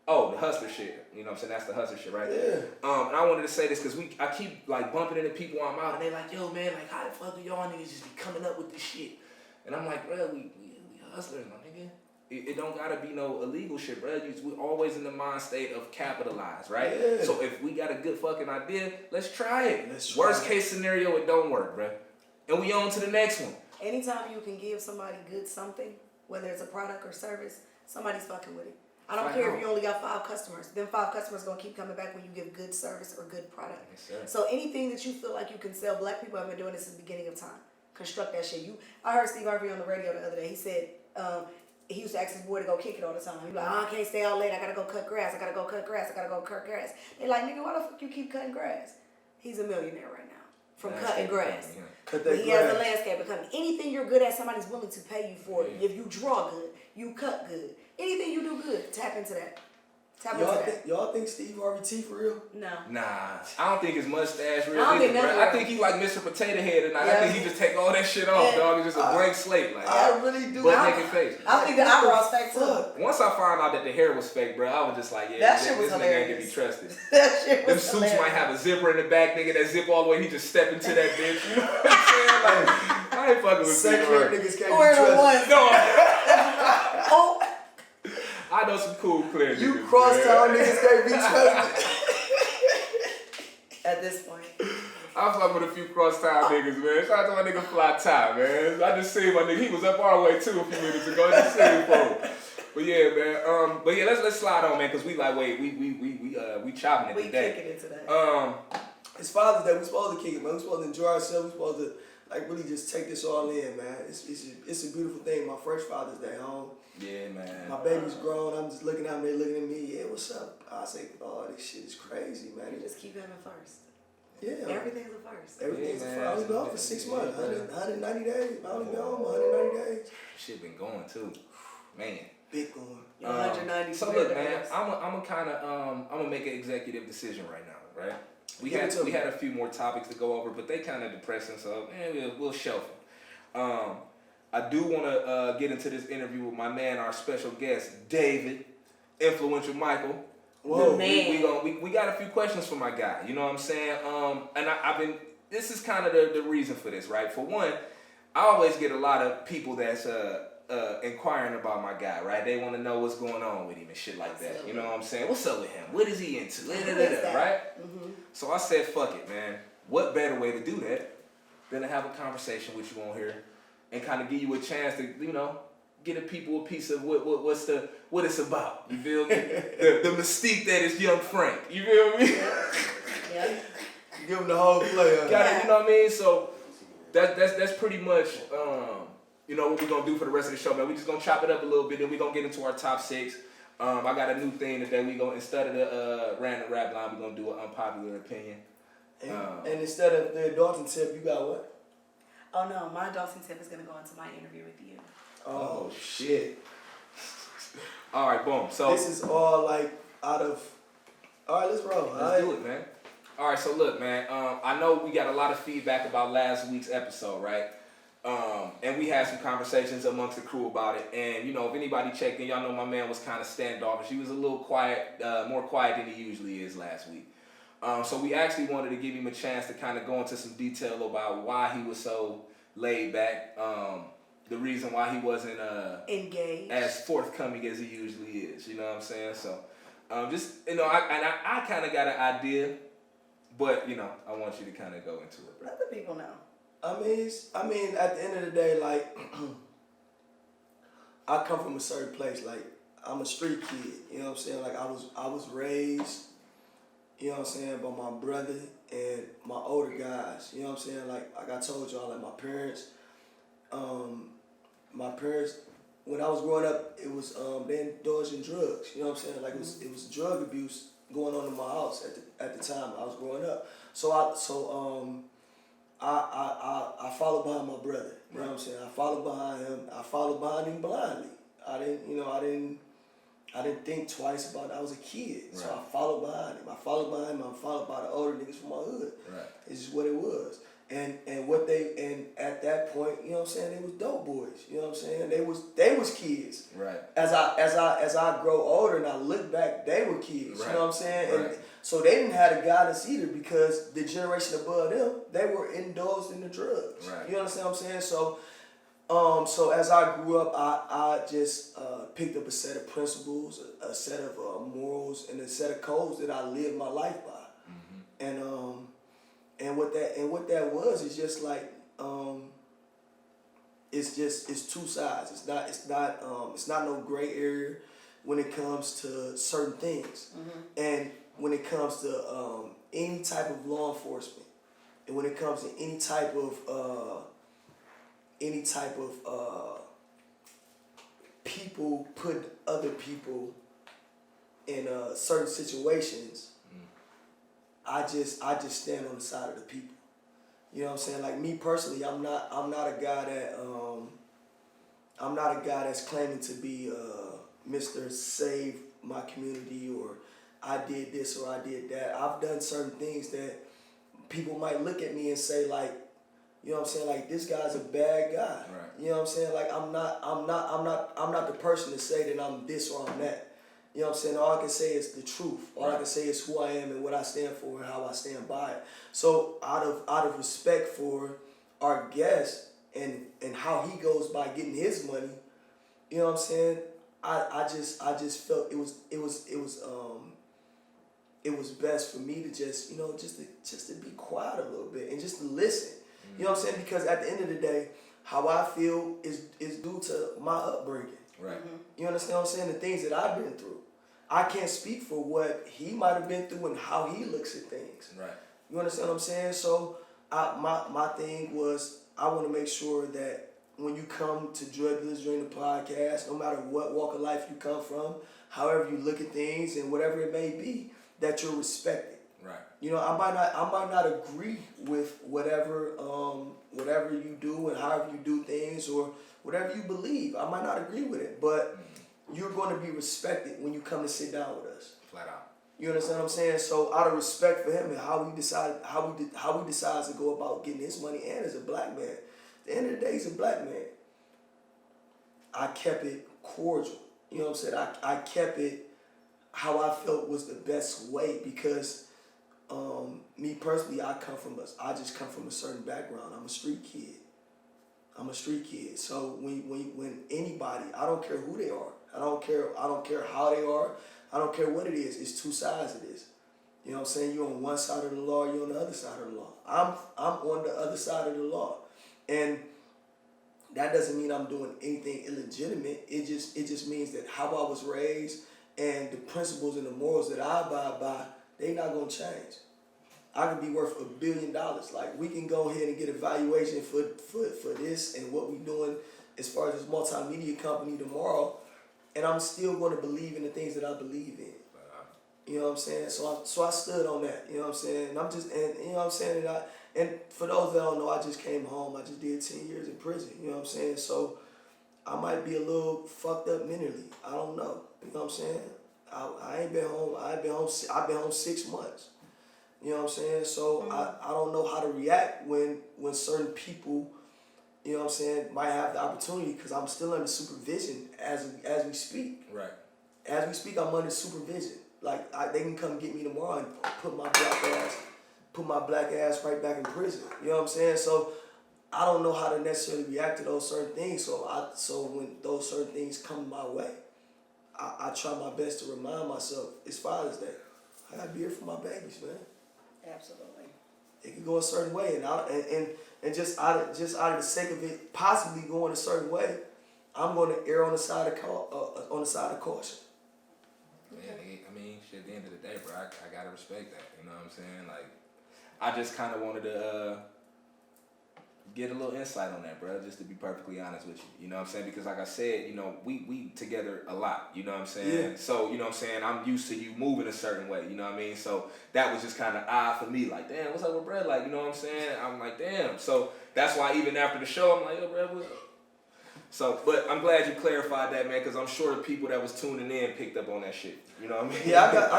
C: the hustler shit. You know what I'm saying? That's the hustler shit, right?
D: Yeah.
C: And I wanted to say this because I keep like bumping into people I'm out and they like, yo man, like how the fuck do y'all niggas just be coming up with this shit? And I'm like, bro, we hustlers, my nigga. It don't gotta be no illegal shit, bro. We always in the mind state of capitalize, right?
D: Yeah.
C: So if we got a good fucking idea, let's try it. Worst case scenario, it don't work, bro. And we on to the next one.
B: Anytime you can give somebody good something, whether it's a product or service, somebody's fucking with it. I don't care if you only got 5 customers. Them 5 customers gonna keep coming back when you give good service or good product.
C: Yes, sir.
B: So anything that you feel like you can sell, black people have been doing this since the beginning of time. Construct that shit. I heard Steve Harvey on the radio the other day. He said he used to ask his boy to go kick it all the time. He was like, I can't stay out late. I gotta go cut grass. They like, nigga, why the fuck you keep cutting grass? He's a millionaire right now from cutting grass. But he has a landscape company. Anything you're good at, somebody's willing to pay you for it. If you draw good, you cut good. Anything you do good, tap into that. Tap into that.
D: Y'all think Steve Harvey T for real?
B: No.
C: Nah, I don't think his mustache real.
B: I don't think
C: either,
B: that's
C: bro. I
B: real.
C: think he like Mr. Potato Head, and I
B: Yeah.
C: think he just take all that shit off,
B: Yeah.
C: dog. It's just a blank slate, like
D: I really do.
C: butt naked face.
B: I think the eyebrows fake too.
D: Fuck.
C: Once I found out that the hair was fake, bro, I was just like, yeah,
B: That shit was
C: this nigga ain't gonna be
B: hilarious.
C: trusted.
B: That shit
C: Them
B: was
C: suits
B: hilarious.
C: might have a zipper in the back, nigga. That zip all the way. He just step into that bitch. You know what I'm saying? Like, I ain't fucking with
D: Secular
C: Steve Harvey.
D: niggas can't
B: Or
D: be
B: the
D: trusted.
B: one.
C: No,
B: Oh,
C: I know some cool clear
D: You
C: niggas,
D: crosstown
C: man.
D: niggas can't be trusted.
B: at this point.
C: I fuck with a few crosstown niggas, man. Shout out to my nigga Fly Tie, man. I just seen my nigga. He was up our way too a few minutes ago. I just seen him, bro. But yeah, man. But yeah, let's slide on, man, because we like we chopping it
B: We
C: today.
B: kicking into that.
D: It's Father's Day. We supposed to kick it, man. We supposed to enjoy ourselves. We supposed to like really just take this all in, man. It's a beautiful thing. My first Father's Day home.
C: Yeah, man.
D: My baby's grown. I'm just looking at them. They looking at me. Yeah, what's up? I say, oh, this shit is crazy, man.
B: You just keep having first.
D: Yeah.
B: Everything's a first.
D: Everything's
C: Yeah,
D: a
C: man.
D: first. I only been home for 6 months.
C: Yeah, man.
D: 190 days. I only been home 190 days.
C: Shit been going too, man.
D: Big going.
B: You're 190.
C: So look, man, I'm gonna make an executive decision right now, right? We
D: Give it to me.
C: had a few more topics to go over, but they kind of depressing, so we'll shelf them. I do want to get into this interview with my man, our special guest, David, influential Michael.
D: Whoa.
B: Man.
C: We got a few questions for my guy. You know what I'm saying? And I've been. This is kind of the reason for this, right? For one, I always get a lot of people that's inquiring about my guy, right? They want to know what's going on with him and shit like that.
B: Absolutely.
C: You know what I'm saying? What's up with him? What is he into?
B: Who is that?
C: Right?
B: Mm-hmm.
C: So I said, fuck it, man. What better way to do that than to have a conversation with you on here and kind of give you a chance to, you know, get the people a piece of what it's about. You feel me? the mystique that is young Frank. You feel me?
B: Yeah.
D: Give them the whole play.
C: Got it, you know what I mean? So that's pretty much you know what we're gonna do for the rest of the show, man. We just gonna chop it up a little bit, then we're gonna get into our top 6. I got a new thing today. We gonna, instead of the random rap line, we're gonna do an unpopular opinion.
D: And instead of the adulting tip, you got what?
B: Oh no, my Dawson tip is gonna go into my interview with you.
D: Oh shit.
C: All right, boom. So
D: This is all like out of. All right, let's roll.
C: let's do it, man. All right, so look, man. I know we got a lot of feedback about last week's episode, right? And we had some conversations amongst the crew about it. And you know, if anybody checked in, y'all know my man was kind of standoffish. He was a little quiet, more quiet than he usually is last week. So we actually wanted to give him a chance to kind of go into some detail about why he was so laid back. The reason why he wasn't
B: Engaged.
C: as forthcoming as he usually is. You know what I'm saying? So just, you know, I kind of got an idea, but you know, I want you to kind of go into it, bro.
B: Let the people know.
D: I mean, at the end of the day, like, I come from a certain place. Like, I'm a street kid. You know what I'm saying? Like, I was raised, you know what I'm saying, by my brother and my older guys. You know what I'm saying? Like I told y'all, like, my parents, when I was growing up, it was they indulged in drugs. You know what I'm saying? Like, it was drug abuse going on in my house at the time I was growing up. So I followed behind my brother. You know what I'm saying? I followed behind him. I followed behind him blindly. I didn't think twice about it. I was a kid.
C: Right.
D: So I followed behind him. I followed by the older niggas from my hood.
C: Right.
D: It's just what it was. And at that point, you know what I'm saying, they was dope boys. You know what I'm saying? They was kids.
C: Right.
D: As I grow older and I look back, they were kids.
C: Right.
D: You know what I'm saying?
C: Right.
D: And so they didn't have the guidance either, because the generation above them, they were indulged in the drugs.
C: Right.
D: You understand what I'm saying? So as I grew up, I just picked up a set of principles, a set of morals, and a set of codes that I lived my life by.
C: Mm-hmm.
D: And what that was is just like it's two sides. It's not no gray area when it comes to certain things. And when it comes to any type of law enforcement, and when it comes to any type of people put other people in certain situations, I just stand on the side of the people. You know what I'm saying? Like, me personally, I'm not a guy that's claiming to be Mr. Save my community, or I did this or I did that. I've done certain things that people might look at me and say like, you know what I'm saying, like this guy's a bad guy.
C: Right.
D: You know what I'm saying? Like I'm not the person to say that I'm this or I'm that. You know what I'm saying? All I can say is the truth. All I can say is who I am and what I stand for and how I stand by it. So out of respect for our guest and how he goes by getting his money, you know what I'm saying? I just felt it was best for me to just, you know, just to be quiet a little bit and just to listen. You know what I'm saying? Because at the end of the day, how I feel is due to my upbringing.
C: Right.
D: You understand what I'm saying? The things that I've been through. I can't speak for what he might have been through and how he looks at things.
C: Right.
D: You understand what I'm saying? So my thing was I want to make sure that when you come to Drug Dealers Dream the podcast, no matter what walk of life you come from, however you look at things and whatever it may be, that you're respected.
C: Right.
D: You know, I might not agree with whatever you do and however you do things or whatever you believe. I might not agree with it, but you're going to be respected when you come to sit down with us.
C: Flat out.
D: You understand what I'm saying? So out of respect for him and how he decides to go about getting his money, and as a black man, at the end of the day, he's a black man. I kept it cordial. You know what I'm saying? I kept it how I felt was the best way because me personally, I just come from a certain background. I'm a street kid. So when anybody, I don't care who they are. I don't care how they are. I don't care what it is. It's two sides of this. You know what I'm saying? You're on one side of the law, you're on the other side of the law. I'm on the other side of the law. And that doesn't mean I'm doing anything illegitimate. It just means that how I was raised and the principles and the morals that I abide by, they not gonna change. I could be worth $1 billion. Like we can go ahead and get a valuation for this and what we doing as far as this multimedia company tomorrow, and I'm still going to believe in the things that I believe in. You know what I'm saying? So I stood on that. You know what I'm saying? And you know what I'm saying? And for those that don't know, I just came home. I just did 10 years in prison. You know what I'm saying? So I might be a little fucked up mentally. I don't know. You know what I'm saying? I ain't been home. I've been home 6 months. You know what I'm saying? So I don't know how to react when certain people, you know what I'm saying, might have the opportunity because I'm still under supervision as we speak.
C: Right.
D: As we speak, I'm under supervision. Like they can come get me tomorrow and put my black ass right back in prison. You know what I'm saying? So I don't know how to necessarily react to those certain things. So when those certain things come my way, I try my best to remind myself it's Father's Day. I gotta be here for my babies, man.
B: Absolutely.
D: It can go a certain way, and just out of the sake of it possibly going a certain way, I'm going to err on the side of caution.
C: Yeah, I mean, shit, at the end of the day, bro, I gotta respect that. You know what I'm saying? Like, I just kind of wanted to get a little insight on that, bro, just to be perfectly honest with you. You know what I'm saying? Because like I said, you know, we together a lot, you know what I'm saying?
D: Yeah.
C: So, you know what I'm saying, I'm used to you moving a certain way, you know what I mean? So that was just kind of odd for me, like, damn, what's up with Brad? Like, you know what I'm saying? I'm like, damn. So that's why even after the show, I'm like, yo, Brad, what's up? So, but I'm glad you clarified that, man, because I'm sure the people that was tuning in picked up on that shit. You know what I mean?
D: Yeah, I got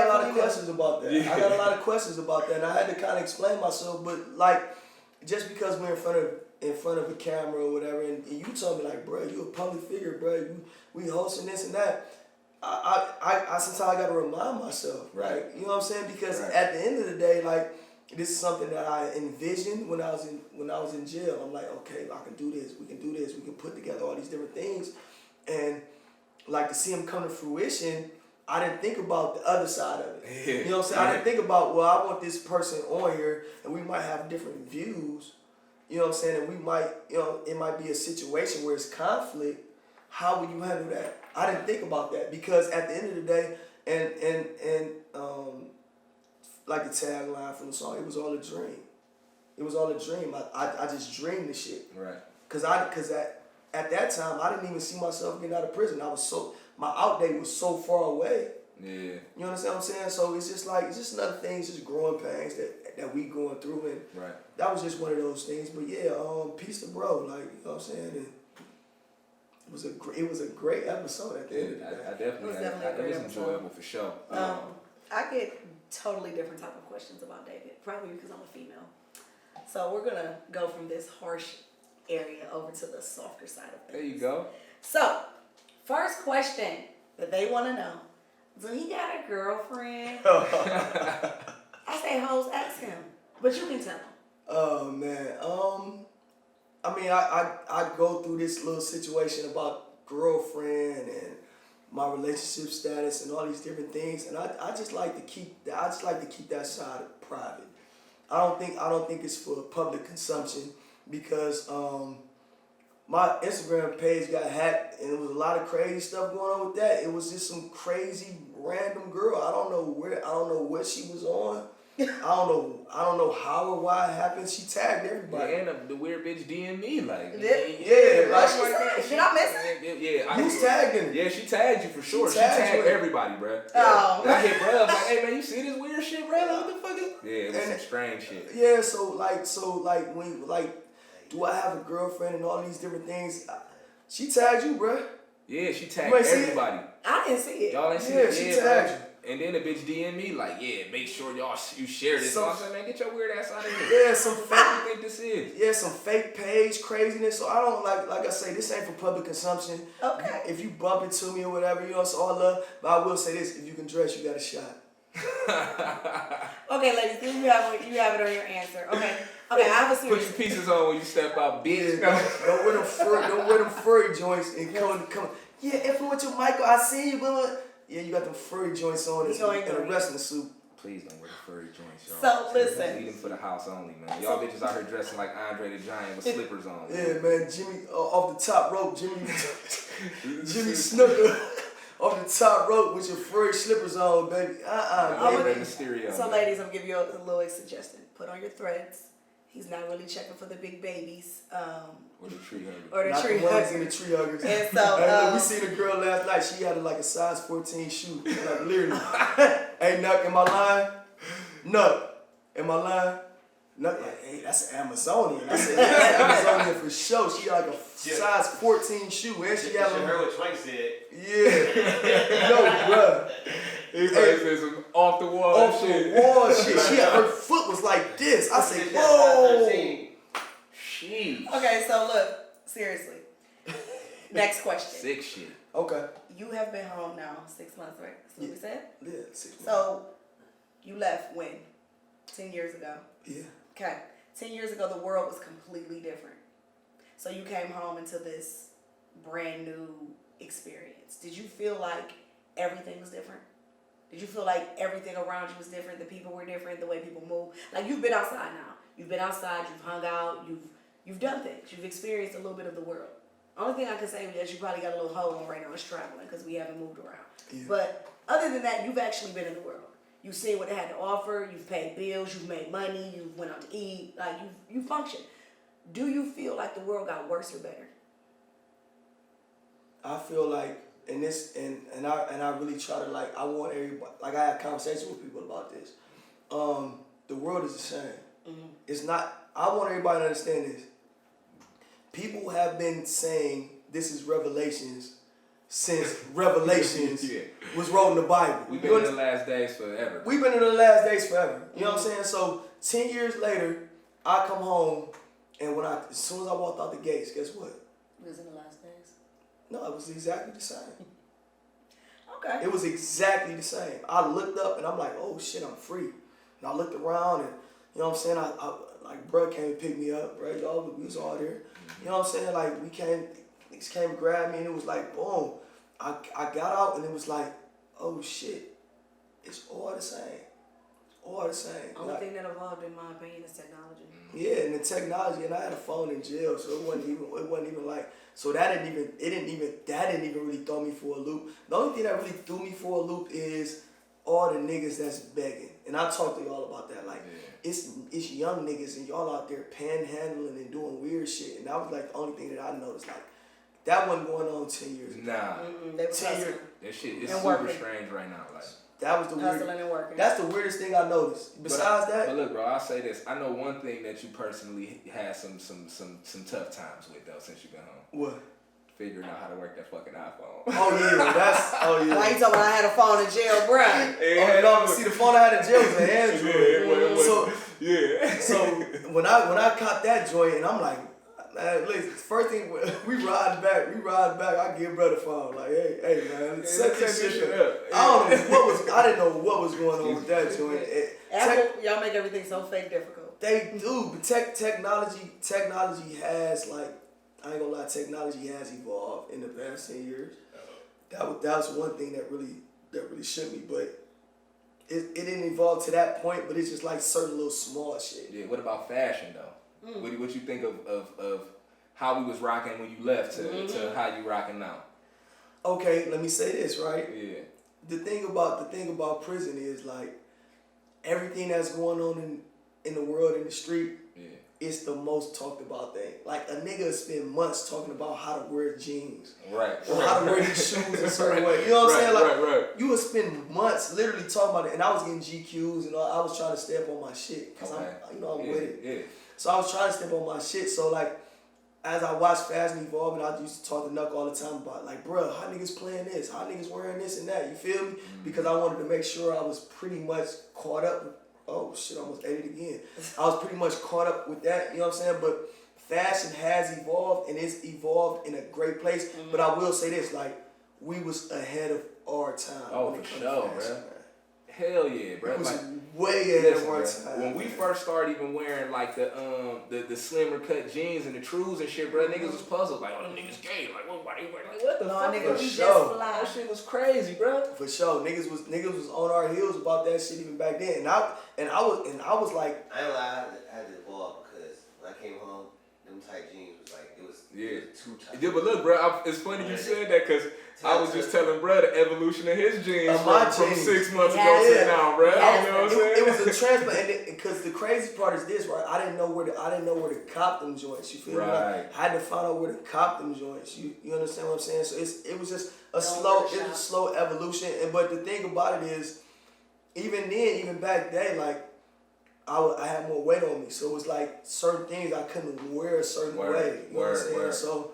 D: a lot of questions about that. Yeah. I got a lot of questions about that, and I had to kind of explain myself, but like, just because we're in front of a camera or whatever, and you told me like, bro, you a public figure, bro, we hosting this and that. I sometimes I gotta remind myself,
C: right?
D: Like, you know what I'm saying? Because
C: right.
D: At the end of the day, like, this is something that I envisioned when I was in jail. I'm like, okay, I can do this. We can do this. We can put together all these different things, and like to see them come to fruition. I didn't think about the other side of it. You know what I'm saying? I didn't think about, well, I want this person on here and we might have different views. You know what I'm saying? And we might, you know, it might be a situation where it's conflict. How would you handle that? I didn't think about that because at the end of the day, and like the tagline from the song, it was all a dream. It was all a dream. I just dreamed the shit.
C: Right.
D: Cause at that time I didn't even see myself getting out of prison. My out date was so far away.
C: Yeah.
D: You understand what I'm saying? So it's just another thing, it's just growing pains that we going through, and that was just one of those things. But yeah, peace to bro, like, you know what I'm saying? And it was a great episode at the end of the day.
C: I definitely
B: It was
C: had
B: definitely a great
C: it was
B: episode.
C: enjoyable for sure.
B: I get totally different type of questions about David, probably because I'm a female. So we're gonna go from this harsh area over to the softer side of things.
C: There you go.
B: So, first question that they want to know: do he got a girlfriend? I say, hoes, ask him, but you can tell him.
D: Oh man, I mean, I go through this little situation about girlfriend and my relationship status and all these different things, and I just like to keep that side private. I don't think it's for public consumption because my Instagram page got hacked and there was a lot of crazy stuff going on with that. It was just some crazy random girl. I don't know what she was on. I don't know how or why it happened. She tagged everybody.
C: Yeah, and the weird bitch DM me like.
D: Yeah,
B: What she said? Did I miss it?
C: Yeah,
D: Who's tagging her?
C: Yeah, she tagged you for sure. She
D: tagged
C: tagged
D: you.
C: everybody, bro.
B: Oh.
C: And I hit bro up like, hey man, you see this weird shit, bro? Like, what the fuck is? Yeah, it was some strange shit.
D: Yeah, so when do I have a girlfriend and all these different things? She tagged you, bruh.
C: Yeah, she tagged
D: You ain't see it?
C: everybody.
B: I didn't see it.
C: Y'all ain't see
D: Yeah,
C: it?
D: she
C: Yeah,
D: tagged
C: bro.
D: you.
C: And then the bitch DM me like, yeah, make sure you share this.
D: So-
C: So I said, man, get your weird ass out of here.
D: Yeah, some
C: What
D: fake.
C: do you think this is?
D: Yeah, some fake page craziness. So I don't like I say, this ain't for public consumption.
B: Okay.
D: If you bump into me or whatever, you know, it's all love. But I will say this: if you can dress, you got a shot.
B: Okay, ladies, do you have it on your answer? Okay. I have a
C: Put
B: serious.
C: your pieces on when you step out, bitch.
D: Yeah, don't wear them furry joints and come. Yeah, influential Michael, I seen you, but yeah, you got them furry joints on and a wrestling suit.
C: Please don't wear the furry joints, y'all.
B: So, listen.
C: Leave them for the house only, man. Y'all bitches out here dressing like Andre the Giant with slippers on.
D: Yeah, man, Jimmy off the top rope, Jimmy Snooker off the top rope with your furry slippers on, baby.
C: Rey
D: Baby.
C: Mysterio.
B: So,
C: man.
B: ladies, I'm gonna give you a little suggestion. Put on your threads. He's not really checking for the big babies.
C: Or the tree hugger.
B: Or the
D: Not
B: tree
D: the ones
B: hugger.
D: in the tree huggers.
B: And so,
D: Hey, look, we seen a girl last night. She had like a size 14 shoe. Like literally. Hey, Nuck, am I lying? Nuck, am I lying? Nuck, like, hey, that's an Amazonian. I said, that's an Amazonian for sure. She had like a size 14 shoe. And she had
E: You
D: like,
E: heard what Twank said.
D: yeah. No, bruh.
C: He said some off the wall
D: Off
C: shit.
D: the wall shit. She had, her foot was like this. I said,
E: She
D: whoa.
E: 13.
C: Sheesh.
B: okay, so look, seriously. Next question.
C: Sick shit.
D: Okay.
B: You have been home now 6 months, right? That's what we said?
D: Yeah, 6 months.
B: So, you left when? 10 years ago.
D: Yeah.
B: Okay. 10 years ago, the world was completely different. So you came home into this brand new experience. Did you feel like everything was different? Did you feel like everything around you was different? The people were different, the way people move? Like, you've been outside now. You've been outside, you've hung out, you've done things. You've experienced a little bit of the world. Only thing I can say is that you probably got a little hole on right now is traveling because we haven't moved around.
D: Yeah.
B: But other than that, you've actually been in the world. You've seen what it had to offer. You've paid bills. You've made money. You went out to eat. Like you functioned. Do you feel like the world got worse or better?
D: I feel like and I really try to I want everybody I had conversations with people about this. The world is the same.
B: Mm-hmm.
D: It's not. I want everybody to understand this. People have been saying this is Revelations since Revelations
C: Yeah.
D: was wrote in the Bible.
C: We've been in the last days forever.
D: We've been in the last days forever. You know what I'm saying? So 10 years later, I come home, and as soon as I walked out the gates, guess what?
B: It was in the last days.
D: No, it was exactly the same.
B: Okay.
D: It was exactly the same. I looked up and I'm like, oh shit, I'm free. And I looked around and, you know what I'm saying? I like, bro came and picked me up, right? We was all there. You know what I'm saying? Like, niggas came and grabbed me and it was like, boom. I got out and it was like, oh shit, it's all the same. All the same.
B: Only thing that evolved, in my opinion, is technology.
D: Yeah, and the technology, and I had a phone in jail, so it wasn't even like, so that didn't even really throw me for a loop. The only thing that really threw me for a loop is all the niggas that's begging, and I talked to y'all about that. Like, it's young niggas, and y'all out there panhandling and doing weird shit, and that was like the only thing that I noticed. Like, that wasn't going on 10 years ago.
C: Nah.
B: They were
D: 10 years.
B: hustling.
C: That shit is
B: And
C: super
B: working.
C: strange right now. Like,
D: That was the
B: Hustling
D: weirdest.
B: and working.
D: That's the weirdest thing I noticed. Besides
C: but
D: that,
C: look, bro, I'll say this. I know one thing that you personally had some tough times with though since you've been home.
D: what?
C: figuring out how to work that fucking iPhone.
D: Oh yeah.
B: Why you talking about I had a phone in jail, bruh?
D: Oh no, see the phone I had in jail was an Android.
C: Yeah.
D: So when I caught that joint, and I'm like, man, listen, first thing we ride back. I give brother phone like, hey man, set this shit up. I didn't know what was going on with that joint.
B: Apple, y'all make everything so fake difficult.
D: They do, but technology has like, I ain't gonna lie, technology has evolved in the past 10 years. That was one thing that really shook me, but it didn't evolve to that point. But it's just like certain little small shit.
C: Yeah. What about fashion though? What you think of how we was rocking when you left to how you rocking now?
D: Okay, let me say this, right?
C: Yeah.
D: The thing about prison is like everything that's going on in the world, in the street, it's the most talked about thing. Like a nigga spend months talking about how to wear jeans.
C: Right.
D: Or how to wear these shoes a certain way. You know what I'm saying? Like
C: Right.
D: you would spend months literally talking about it, and I was getting GQs and I was trying to step on my shit because I'm with it.
C: Yeah.
D: So I was trying to step on my shit. So like, as I watched Fashion evolve, and I used to talk to Nuck all the time about like, bro, how niggas playing this? How niggas wearing this and that? You feel me? Because I wanted to make sure I was pretty much caught up with, oh shit, I almost ate it again. I was pretty much caught up with that, you know what I'm saying? But fashion has evolved, and it's evolved in a great place. But I will say this, like, we was ahead of our time.
C: Oh,
D: when it
C: for
D: comes to
C: sure,
D: fashion,
C: bro.
D: man.
C: Hell yeah, bro.
D: It was
C: Like,
D: way ahead
C: listen,
D: of our
C: bruh,
D: time.
C: when we first started even wearing like the slimmer cut jeans and the trues and shit, bro, niggas was puzzled like, oh, them niggas gay. Like, what are you wearing? Like, what the
B: No,
C: fuck?
B: nigga,
C: bro?
B: we just
D: sure.
B: fly.
C: That shit was crazy, bro.
D: For sure, niggas was on our heels about that shit even back then, and I was like,
E: I ain't gonna lie, I had to evolve because when I came home, them tight jeans was like, it was too tight.
C: Yeah, but look, bro, it's funny you said that because I was just telling bro the evolution of his jeans from
D: jeans.
C: 6 months ago
B: Yeah.
C: to now, bro.
B: Yeah.
C: You know what I'm saying?
D: it was a transplant, because the crazy part is this, right? I didn't know where to cop them joints. You feel me?
C: Right.
D: Like, I had to find out where to cop them joints. You understand what I'm saying? So it was just a slow evolution. But the thing about it is, even back then, like I had more weight on me, so it was like certain things I couldn't wear a certain way. You know what I'm saying? So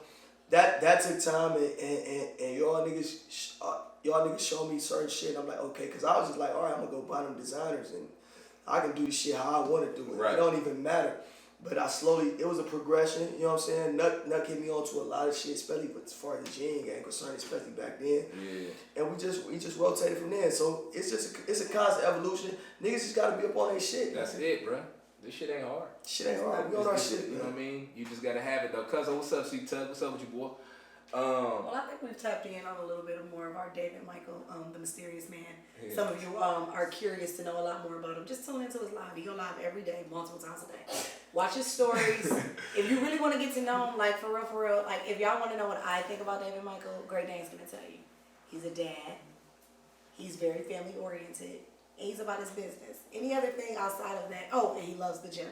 D: that took time, and y'all niggas showed me certain shit. I'm like, okay, because I was just like, all right, I'm gonna go buy them designers, and I can do the shit how I want to do it.
C: Right.
D: It don't even matter. But it was a progression, you know what I'm saying? Nuck hit me onto a lot of shit, especially as far as the jean game concerned, especially back then.
C: Yeah.
D: And we just rotated from there. So it's a constant evolution. Niggas just gotta be up on their shit.
C: That's it, bro. This shit ain't hard.
D: Shit ain't hard. We on our shit,
C: You know what I mean? You just gotta have it though. Cuzzo, what's up, C-Tug? What's up with you, boy?
B: Well, I think we've tapped in on a little bit more of our David Michael, the mysterious man.
C: Yeah.
B: Some of you are curious to know a lot more about him. Just tune into his live. He go live every day, multiple times a day. Watch his stories. If you really want to get to know him, like for real, like if y'all want to know what I think about David Michael, Great Dane's gonna tell you. He's a dad. He's very family oriented. And he's about his business. Any other thing outside of that? Oh, and he loves the gym.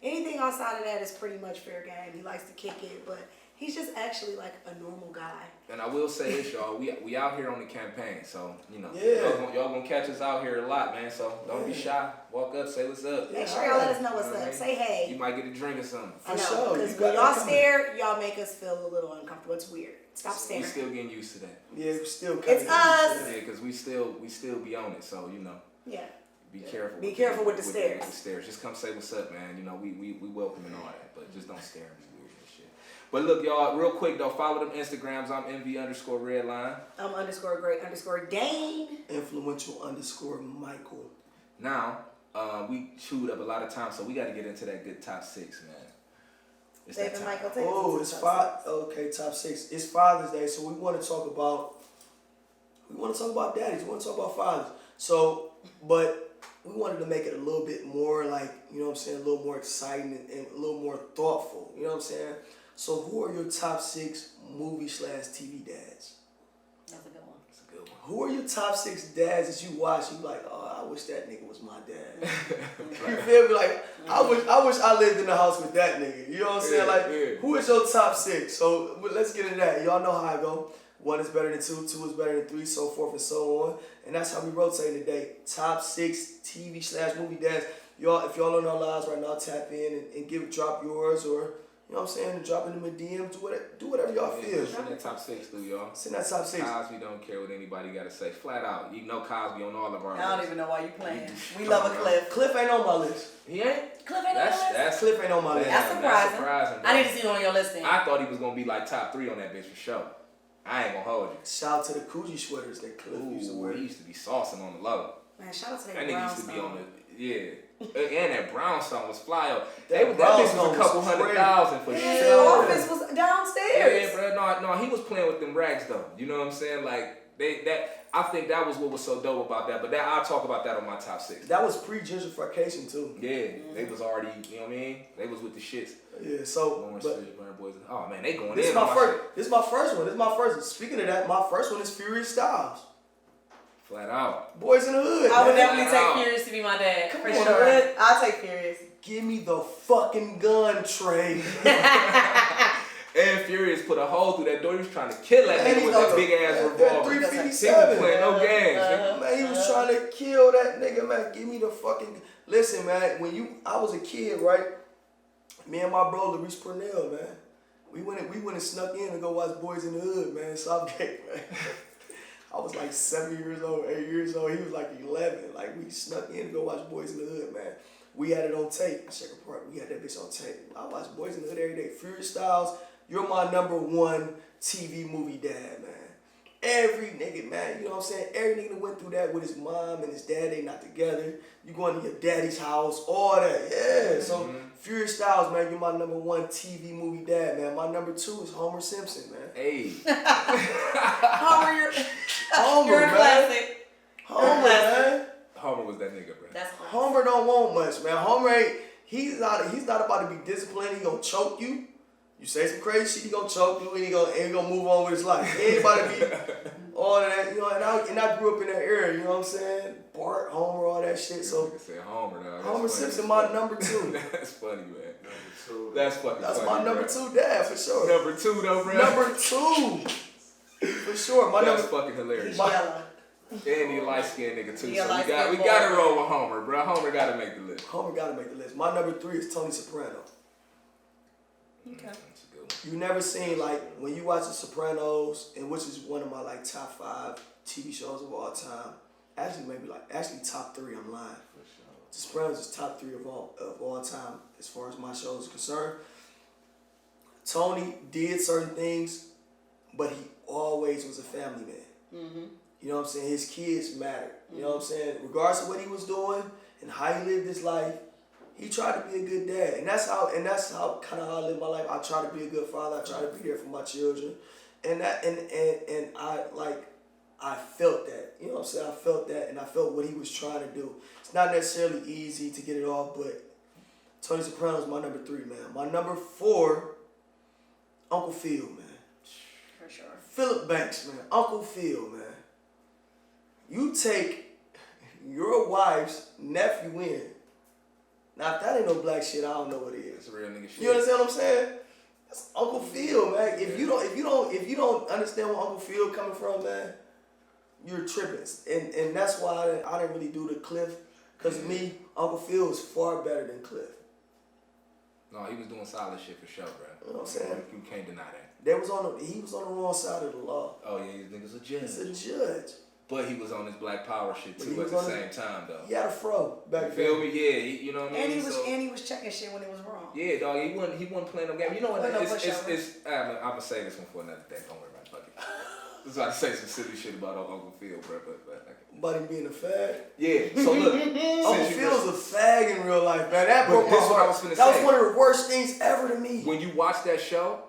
B: Anything outside of that is pretty much fair game. He likes to kick it, but he's just actually like a normal guy.
C: And I will say this, y'all. We out here on the campaign, so you know,
D: Yeah.
C: y'all gonna catch us out here a lot, man. So don't be shy. Walk up, say what's up.
B: Make sure y'all let us know what's
C: You know what I
B: up.
C: mean?
B: Say hey.
C: You might get a drink or something.
B: I know,
D: sure.
B: because
D: You
B: when
D: gotta
B: y'all
D: come.
B: stare, y'all make us feel a little uncomfortable. It's weird. Stop
C: We
B: staring.
C: still getting used to that.
D: Yeah, we still
B: It's us.
C: Yeah, because we still be on it. So you know,
B: Yeah.
C: be careful.
B: Be careful with the stairs.
C: With the stairs. Just come say what's up, man. You know, we welcome and all that, but just don't stare and be weird and shit. But look, y'all, real quick though, follow them Instagrams. I'm MV_Redline.
B: I'm _great_Dane.
D: Influential _Michael.
C: Now, we chewed up a lot of time, so we got to get into that good top 6, man. It's that
B: David
C: time.
B: Michael, take
D: Oh,
B: us
D: it's
B: to the top 6.
D: Okay, top 6. It's Father's Day, so we want to talk about daddies. We want to talk about fathers. So, but we wanted to make it a little bit more like, you know what I'm saying, a little more exciting and a little more thoughtful. You know what I'm saying? So, who are your top 6 movie/TV dads?
B: That's a good one.
C: It's a good one.
D: Who are your top 6 dads that you watch? You like, oh, I wish that nigga was my dad. You feel me? Like, I wish I lived in the house with that nigga. You know what I'm saying?
C: Yeah,
D: Like,
C: yeah.
D: who is your top 6? So let's get into that. Y'all know how I go. 1 is better than 2, 2 is better than 3, so forth and so on. And that's how we rotate today. Top 6 TV/movie dads. Y'all, if y'all on our lives right now, tap in and drop yours, or You know what I'm saying? Drop them in DMs, do whatever y'all feel.
C: Send that top 6 through, y'all.
D: Send that top 6.
C: Cosby don't care what anybody got to say. Flat out. You know Cosby on all of our
B: I don't
C: lists.
B: even know why you playing. We
C: Come
B: love
C: on,
B: a
C: bro.
B: Cliff.
D: Cliff ain't on my list.
C: He ain't?
B: Cliff ain't on your list?
C: That's
D: Cliff ain't on my list.
B: That's
C: Damn,
B: surprising.
C: surprising, bro.
B: I need to see it on your list then.
C: I thought he was going to be like top 3 on that bitch for sure. I ain't going to hold you.
D: Shout out to the Coogee sweaters that Cliff used to
C: Ooh,
D: wear.
C: he used to be saucing on the low.
B: Man, shout out to
C: That
B: that
C: nigga used to be on
B: brownstone.
C: the, yeah. And that brownstone was fly up.
D: That
C: That bitch
D: brownstone
C: was a couple
D: was
C: $100,000 for
B: His
C: sure.
B: office was downstairs.
C: Yeah, bro. No, he was playing with them rags though. You know what I'm saying? Like I think that was what was so dope about that. But I'll talk about that on my top 6.
D: That was pre-gentrification too.
C: Yeah, they was already, you know what I mean? They was with the shits.
D: Yeah, so
C: Orange
D: but
C: City, Burn Boys. Oh man, they going
D: this
C: in
D: is my
C: on
D: first.
C: shit.
D: This is my first one. This is my first one. Speaking of that, my first one is Furious Styles.
C: Flat out.
D: Boys in the Hood.
B: I would
D: man.
B: definitely take Furious to be my dad.
D: Come
B: for
D: on,
B: sure.
D: man.
B: I'll take Furious.
D: Give me the fucking gun, Trey.
C: And Furious put a hole through that door. He was trying to kill that
D: Man,
C: nigga
D: he
C: with
D: got
C: that
D: the-
C: big ass
D: that
C: revolver. He
D: 357.
C: was playing no games. nigga.
D: Man, he was trying to kill that nigga, man. Give me the fucking. Listen, man. I was a kid, right? Me and my bro, Luis Purnell, man. We went and snuck in to go watch Boys in the Hood, man. Southgate, man. I was like 7 years old, 8 years old. He was like 11. Like we snuck in to go watch Boys in the Hood, man. We had it on tape. Shaker Park. We had that bitch on tape. I watched Boys in the Hood every day. Furious Styles, you're my #1 TV movie dad, man. Every nigga, man, you know what I'm saying? Every nigga that went through that with his mom and his dad, they not together. You going to your daddy's house, all that, yeah. So Furious Styles, man, you're my #1 TV movie dad, man. My #2 is Homer Simpson, man.
C: Hey.
B: Homer,
D: Homer,
B: you're a
D: man.
B: classic.
D: Homer, man.
C: Homer was that nigga, bro.
B: That's
D: Homer don't want much, man. Homer ain't, he's not about to be disciplined. He gonna choke you. You say some crazy shit, he gonna choke you, and he gonna move on with his life. He ain't about to be all of that, you know. And I grew up in that era, you know what I'm saying? Bart, Homer, all that shit. So
C: Nigga said Homer, dog. That's
D: Homer
C: funny.
D: Simpson, my #2.
C: That's funny, man.
F: So,
C: That's fucking
D: That's
C: funny.
D: my
C: bro.
D: #2 dad for sure.
C: #2 though, bro.
D: #2 for sure. My
C: That's
D: number.
C: fucking hilarious.
B: He's yellow.
C: And he a light skinned nigga too.
B: He a
C: So
B: light-skinned
C: we
B: boy.
C: gotta roll with Homer, bro. Homer gotta make the list.
D: Homer gotta make the list. My #3 is Tony Soprano.
B: Okay.
C: That's a good one.
D: You never seen, like, when you watch The Sopranos, and which is one of my like top 5 TV shows of all time. Actually top 3. I'm lying. The Sopranos is top 3 of all time as far as my shows are concerned. Tony did certain things, but he always was a family man.
B: Mm-hmm.
D: You know what I'm saying? His kids mattered. You know what I'm saying? Regardless of what he was doing and how he lived his life, he tried to be a good dad. And that's how kind of how I live my life. I try to be a good father. I try to be there for my children. And I felt that. You know what I'm saying? I felt that, and I felt what he was trying to do. It's not necessarily easy to get it all, but Tony Soprano is my #3, man. My #4, Uncle Phil, man.
B: For sure.
D: Philip Banks, man. Uncle Phil, man. You take your wife's nephew in. Now, if that ain't no black shit, I don't know what it
C: That's
D: is.
C: real nigga shit.
D: You understand what I'm saying? That's Uncle Phil, man. If you don't understand where Uncle Phil coming from, man, you're tripping. And that's why I didn't really do the Cliff. Cause me, Uncle Phil is far better than Cliff.
C: No, he was doing solid shit for sure, bro.
D: You know what I'm saying?
C: You can't deny that.
D: He was on the wrong side of the law.
C: Oh yeah, these niggas a judge.
D: He's a judge.
C: But he was on his black power shit
D: But he
C: too at
D: was
C: the
D: on
C: same time though.
D: He had a fro
C: You
D: back
C: feel
D: then.
C: me? Yeah, you know what I mean?
B: And he was checking shit when it was wrong.
C: Yeah, dog. He wasn't playing no game. You know what?
B: Wasn't no
C: It's
B: pushover.
C: I'm gonna say this one for another day. Don't worry about it. Fuck it. I was about to say some silly shit about Uncle Phil, bro. But
D: About him being a fag.
C: yeah. So look,
D: Uncle Phil's a fag in real life, man. That broke my
C: this is what I
D: heart.
C: was finna
D: That was
C: say.
D: one of the worst things ever to me.
C: when you watch that show,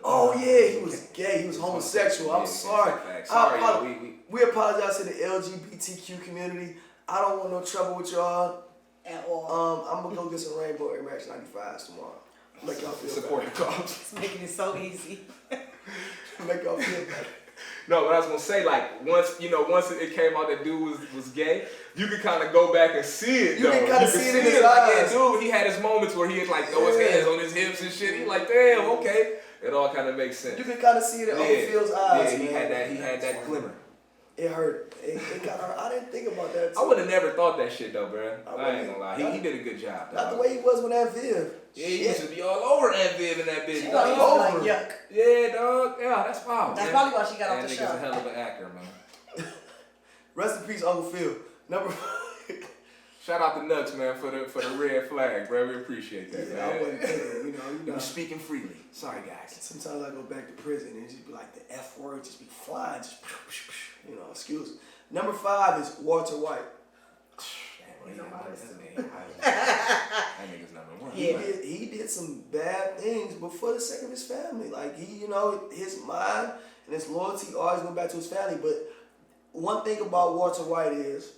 D: Oh yeah, he was gay. He was homosexual. I'm
C: Yeah,
D: sorry.
C: facts. Sorry,
D: I
C: yo,
D: we apologize to the LGBTQ community. I don't want no trouble with y'all.
B: At all.
D: I'm gonna go get some Rainbow Air Max 95s tomorrow. Make y'all feel
C: support the
D: better.
C: cause.
B: It's making it so easy.
D: Make y'all feel better.
C: No, but I was gonna say, like, once it came out that dude was gay, you could kind of go back and see it.
D: You
C: though.
D: can kinda see it in his
C: like,
D: eyes.
C: yeah, dude, he had his moments where he had like throw his
D: Yeah.
C: hands on his hips and shit. He like, damn, okay, it all kind of makes sense.
D: You can kind of see it in Uncle Phil's eyes.
C: Yeah, he
D: man.
C: had that glimmer.
D: It hurt. It got hurt. I didn't think about that. Too.
C: I would have never thought that shit though, bro.
D: I
C: I ain't gonna lie. He did a good job.
D: Not
C: Dog.
D: the way he was with Aunt Viv.
C: Yeah, he used to be all over Aunt Viv and that bitch.
B: She
C: dog.
B: probably
D: Over.
B: was like, yuck.
C: Yeah, dog. Yeah, that's foul.
B: That's
C: man.
B: probably why she got off
C: That
B: the
C: nigga's a
B: show.
C: hell of an actor, man.
D: Rest in peace, Uncle Phil. Number.
C: Shout out to Nux, man, for the red flag, bro. We appreciate that,
D: Yeah, I
C: man.
D: wasn't kidding. You
C: You
D: know.
C: was speaking freely. Sorry, guys.
D: Sometimes I go back to prison and it just be like the F word just be flying, just excuse. Number 5 is Walter White.
C: That nigga's number 1.
B: Yeah.
D: He did some bad things, but for the sake of his family. Like his mind and his loyalty always went back to his family. But one thing about Walter White is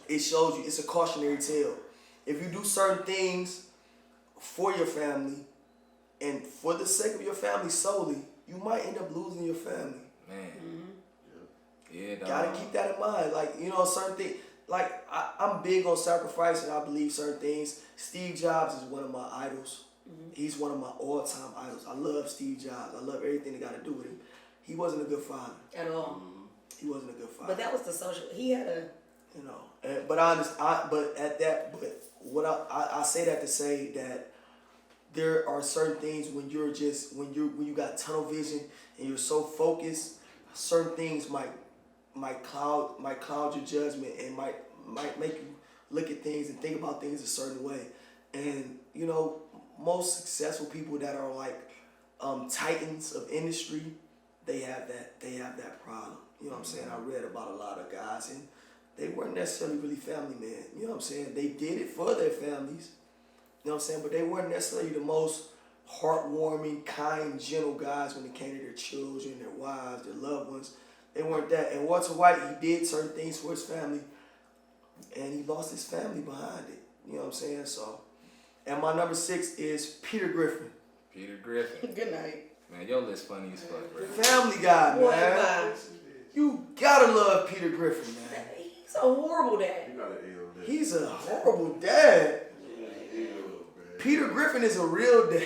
D: it shows you it's a cautionary tale. If you do certain things for your family and for the sake of your family solely, you might end up losing your family.
C: Man. Yeah, dog.
D: Gotta keep that in mind. Like, certain things. Like, I'm big on sacrifice and I believe certain things. Steve Jobs is one of my idols. He's one of my all-time idols. I love Steve Jobs. I love everything that got to do with him. He wasn't a good father.
B: At all.
D: He wasn't a good father.
B: But that was the social. He had a.
D: But I understand. But what I say that to say that there are certain things when you're just when you got tunnel vision and you're so focused, certain things might cloud your judgment and might make you look at things and think about things a certain way. And most successful people that are like titans of industry, they have that problem. You know what I'm saying? I read about a lot of guys and they weren't necessarily really family men. You know what I'm saying? They did it for their families. You know what I'm saying? But they weren't necessarily the most heartwarming, kind, gentle guys when it came to their children, their wives, their loved ones. They weren't that. And Walter White, he did certain things for his family, and he lost his family behind it. You know what I'm saying? So, and my number 6 is Peter Griffin.
C: Peter Griffin.
B: Good night.
C: Man, your list funny as fuck, bro.
D: Family Guy,
B: What
D: man.
B: guy?
D: You gotta love Peter Griffin, man.
B: He's a horrible dad.
F: You got an ill dad.
D: He's a horrible dad. Peter Griffin is a real dad.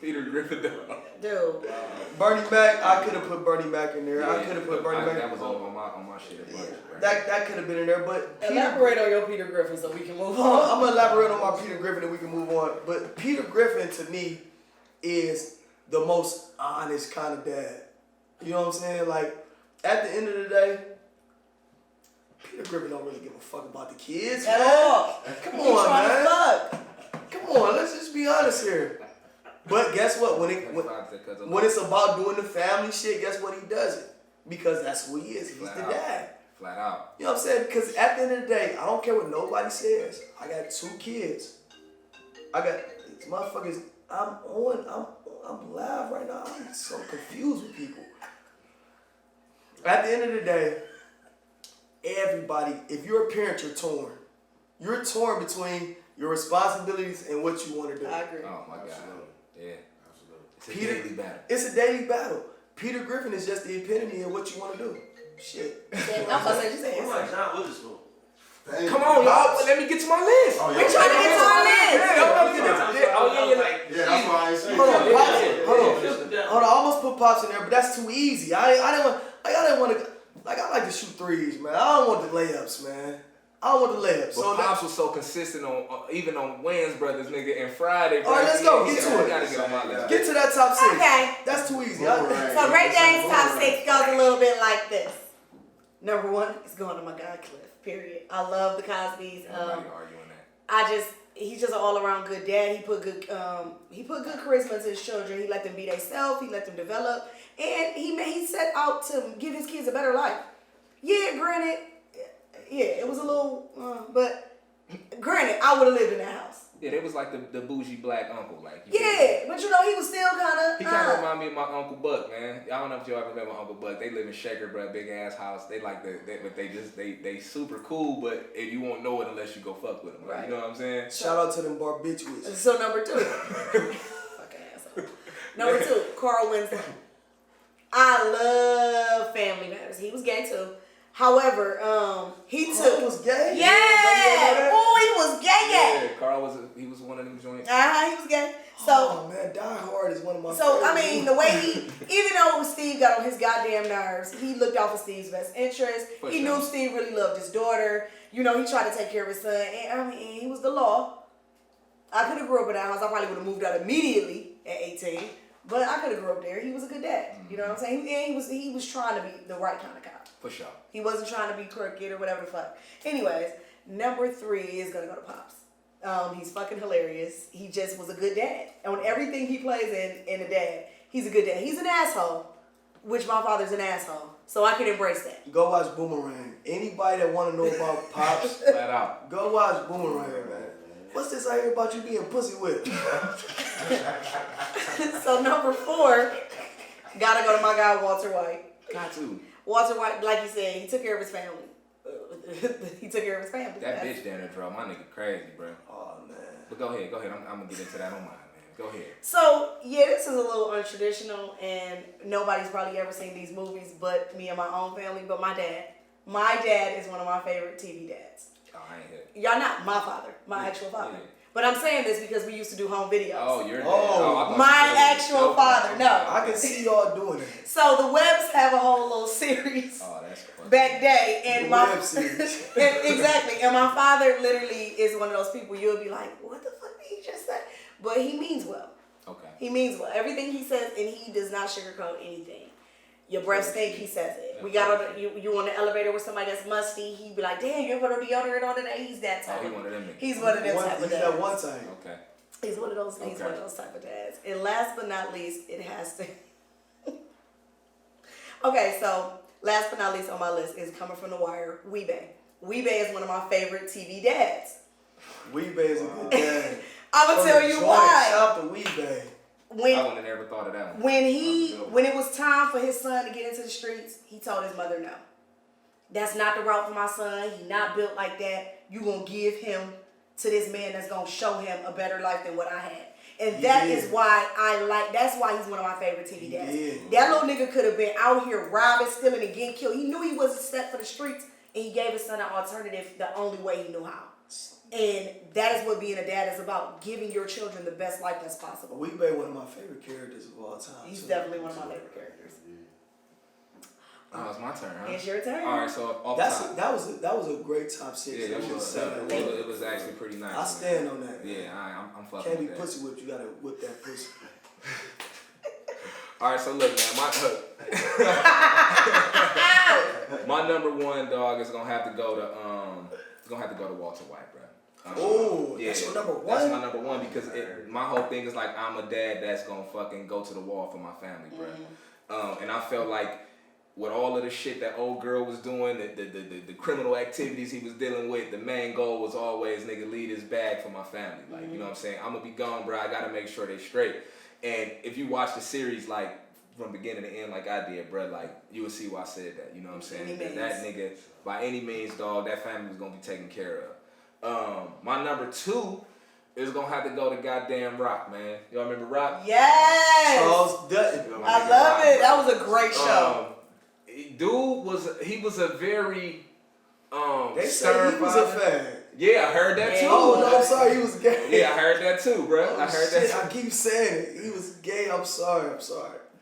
C: Peter Griffin, dog.
B: Dude.
D: Bernie Mac, I could have put Bernie Mac in there.
C: Yeah,
D: I could have put Bernie Mac.
C: That was on my shit a bunch, bro.
D: That could have been in there, but Peter,
B: Elaborate on your Peter Griffin so we can move
D: I'm
B: on.
D: gonna elaborate on my Peter Griffin and we can move on. But Peter Griffin to me is the most honest kind of dad. You know what I'm saying? Like at the end of the day, Peter Griffin don't really give a fuck about the kids,
B: At
D: man.
B: all.
D: Come
B: He
D: on,
B: trying
D: man.
B: to fuck.
D: Come on, let's just be honest here. But guess what? When it's about doing the family shit, guess what? He does it. Because that's who he is. He's
C: Flat
D: the
C: out.
D: dad.
C: Flat out.
D: You know what I'm saying? Because at the end of the day, I don't care what nobody says. I got 2 kids. I got motherfuckers. I'm live right now. I'm so confused with people. At the end of the day, everybody, if you're a parent, you're torn. You're torn between your responsibilities and what you want to do.
B: I agree.
C: Oh my God.
F: Absolutely.
C: Yeah.
F: Absolutely.
C: It's a
D: Peter-
C: daily battle.
D: It's a daily battle. Peter Griffin is just the epitome of what you want to do. Shit.
B: I'm about to say, you said
E: I'm like John Witherspoon.
F: Thank
C: Come
F: you.
C: on, y'all. Let me get to my list.
F: Oh,
B: We trying to get to our list.
C: Yeah, I'm about to get to yeah. Oh, yeah.
F: Yeah, that's why I ain't saying
D: Hold on,
F: that.
D: Pops. Hold on. I almost put Pops in there, but that's too easy. I didn't want to. Like I like to shoot threes, man. I don't want the layups, man. I don't want the layups.
C: But
D: So
C: Pops was so consistent on even on Wayans Brothers, nigga, and Friday.
D: All right, let's go. Get to it.
C: Gotta get on my list.
D: get to that top 6.
B: Okay.
D: That's too easy.
F: Boomerang.
B: So Ray James' top 6 goes a little bit like this. Number 1 is going to my guy Cliff. Period. I love the Cosbys.
C: Nobody arguing that.
B: He's just an all around good dad. He put good charisma into his children. He let them be themselves. He let them develop, and he set out to give his kids a better life. Yeah, granted, it was a little, but granted, I would have lived in that house.
C: Yeah, they was like the bougie black uncle, like.
B: Yeah, but he was still kind of.
C: He kind of remind me of my Uncle Buck, man. I don't know if y'all ever remember Uncle Buck. They live in Shaker, bro, big ass house. They like but they super cool, but you won't know it unless you go fuck with them. Right?
B: Right.
C: You know what I'm saying?
D: Shout out to them barbiturates.
B: So number 2, fucking asshole. Number 2, Carl Winslow. I love Family Matters. He was gay too. However, he took.
D: He was gay.
B: Yeah, boy, he was gay.
C: Yeah, Carl was one of them joints.
B: He was gay. So
D: Oh man, Die Hard is one one of my
B: So, I
D: favorites.
B: mean, the way even though Steve got on his goddamn nerves, he looked out for Steve's best interest.
C: For
B: He
C: sure.
B: knew Steve really loved his daughter. You know, he tried to take care of his son. And, I mean, he was the law. I could have grew up in that house. I probably would have moved out immediately at 18. But I could have grew up there. He was a good dad. You know what I'm saying? And he was trying to be the right kind of cop.
C: For sure.
B: He wasn't trying to be crooked or whatever the fuck. Anyways, number 3 is gonna go to Pops. He's fucking hilarious. He just was a good dad. On everything he plays in a dad, he's a good dad. He's an asshole, which my father's an asshole. So I can embrace that.
D: Go watch Boomerang. Anybody that want to know about Pops,
C: Flat out.
D: go watch Boomerang, man. What's this I hear about you being pussy whipped?
B: So number 4, gotta go to my guy Walter White.
C: Got to.
B: Walter White, like you said, he took care of his family. He took care of his family.
C: That bitch down there drove my nigga crazy, bro.
D: Oh man.
C: But go ahead. I'm gonna get into that on mine, man. Go ahead.
B: So, yeah, this is a little untraditional, and nobody's probably ever seen these movies but me and my own family, but my dad. My dad is one of my favorite TV dads.
C: Oh, I ain't hit.
B: Y'all not my father, my actual father.
C: Yeah.
B: But I'm saying this because we used to do home videos.
C: Oh, you're dead.
D: Oh,
C: I thought
B: my
C: you said
B: actual
C: yourself.
B: father, no.
D: I can see y'all doing it.
B: So the Webbs have a whole little series
C: Oh, that's funny.
B: back day, and
D: The
B: my
D: Webb series.
B: exactly, and my father literally is one of those people you'll be like, what the fuck did he just say? But he means well.
C: Okay.
B: He means well. Everything he says, and he does not sugarcoat anything. Your breath stink, he says it. We got on you on the elevator with somebody that's musty, he'd be like, damn, you ever put on deodorant on today? He's that type.
C: Oh, he one of them niggas.
B: He's one of them type of
D: He's
B: dads.
D: that one time.
C: Okay.
B: He's one of those. He's
C: Okay.
B: one of those type of dads. And last but not least, it has to. Okay, so last but not least on my list is coming from The Wire, Weebay. Weebay is one of my favorite TV dads.
D: Weebay is a good dad.
B: I'm gonna
D: From
B: tell
D: the
B: you
D: joint,
B: why.
D: Shout out to Weebay.
C: I
B: When
C: wouldn't have never thought of that one.
B: when it was time for his son to get into the streets, he told his mother no. That's not the route for my son. He not built like that. You gonna give him to this man that's gonna show him a better life than what I had. And
D: He
B: that
D: did.
B: is why that's why he's one of my favorite TV
D: He
B: dads.
D: did.
B: That little nigga could have been out here robbing, stealing, and getting killed. He knew he wasn't set for the streets, and he gave his son an alternative the only way he knew how. And that is what being a dad is about, giving your children the best life that's possible.
D: Weebay one of my favorite characters of all time.
B: He's
D: too.
B: definitely one of my favorite characters.
C: Oh, it's my turn, huh?
B: It's your turn.
C: All right, so off
D: That
C: top.
D: was a great top 6.
C: Yeah, that
D: Let me
C: was,
D: just say that.
C: it was actually pretty nice.
D: I
C: man.
D: stand on that. Man.
C: Yeah, I'm fucking
D: Can't be
C: with that.
D: pussy whipped. You gotta whip that pussy.
C: All right, so look, man, my number 1 dog is gonna have to go to Walter White, bro.
D: Oh, that's your number 1?
C: That's my number 1 because my whole thing is like I'm a dad that's gonna fucking go to the wall for my family, bro. And I felt like with all of the shit that old girl was doing, the criminal activities he was dealing with, the main goal was always nigga lead his bag for my family. Like, you know what I'm saying? I'm gonna be gone, bro. I gotta make sure they straight. And if you watch the series like from beginning to end like I did, bro, like you would see why I said that. You know what I'm saying? That nigga, by any means, dog, that family was gonna be taken care of. My number 2 is gonna have to go to goddamn Rock, man. Y'all remember Rock?
B: Yes.
D: Charles Dutton.
B: I love it. That was a great show.
C: Dude was a very
D: They
C: stern
D: said he was a
C: father.
D: fag.
C: Yeah, I heard that too.
D: Oh no, I'm sorry, he was gay.
C: Yeah, I heard that too, bro.
D: Oh,
C: I heard
D: shit,
C: that
D: I
C: too.
D: keep saying it. He was gay. I'm sorry.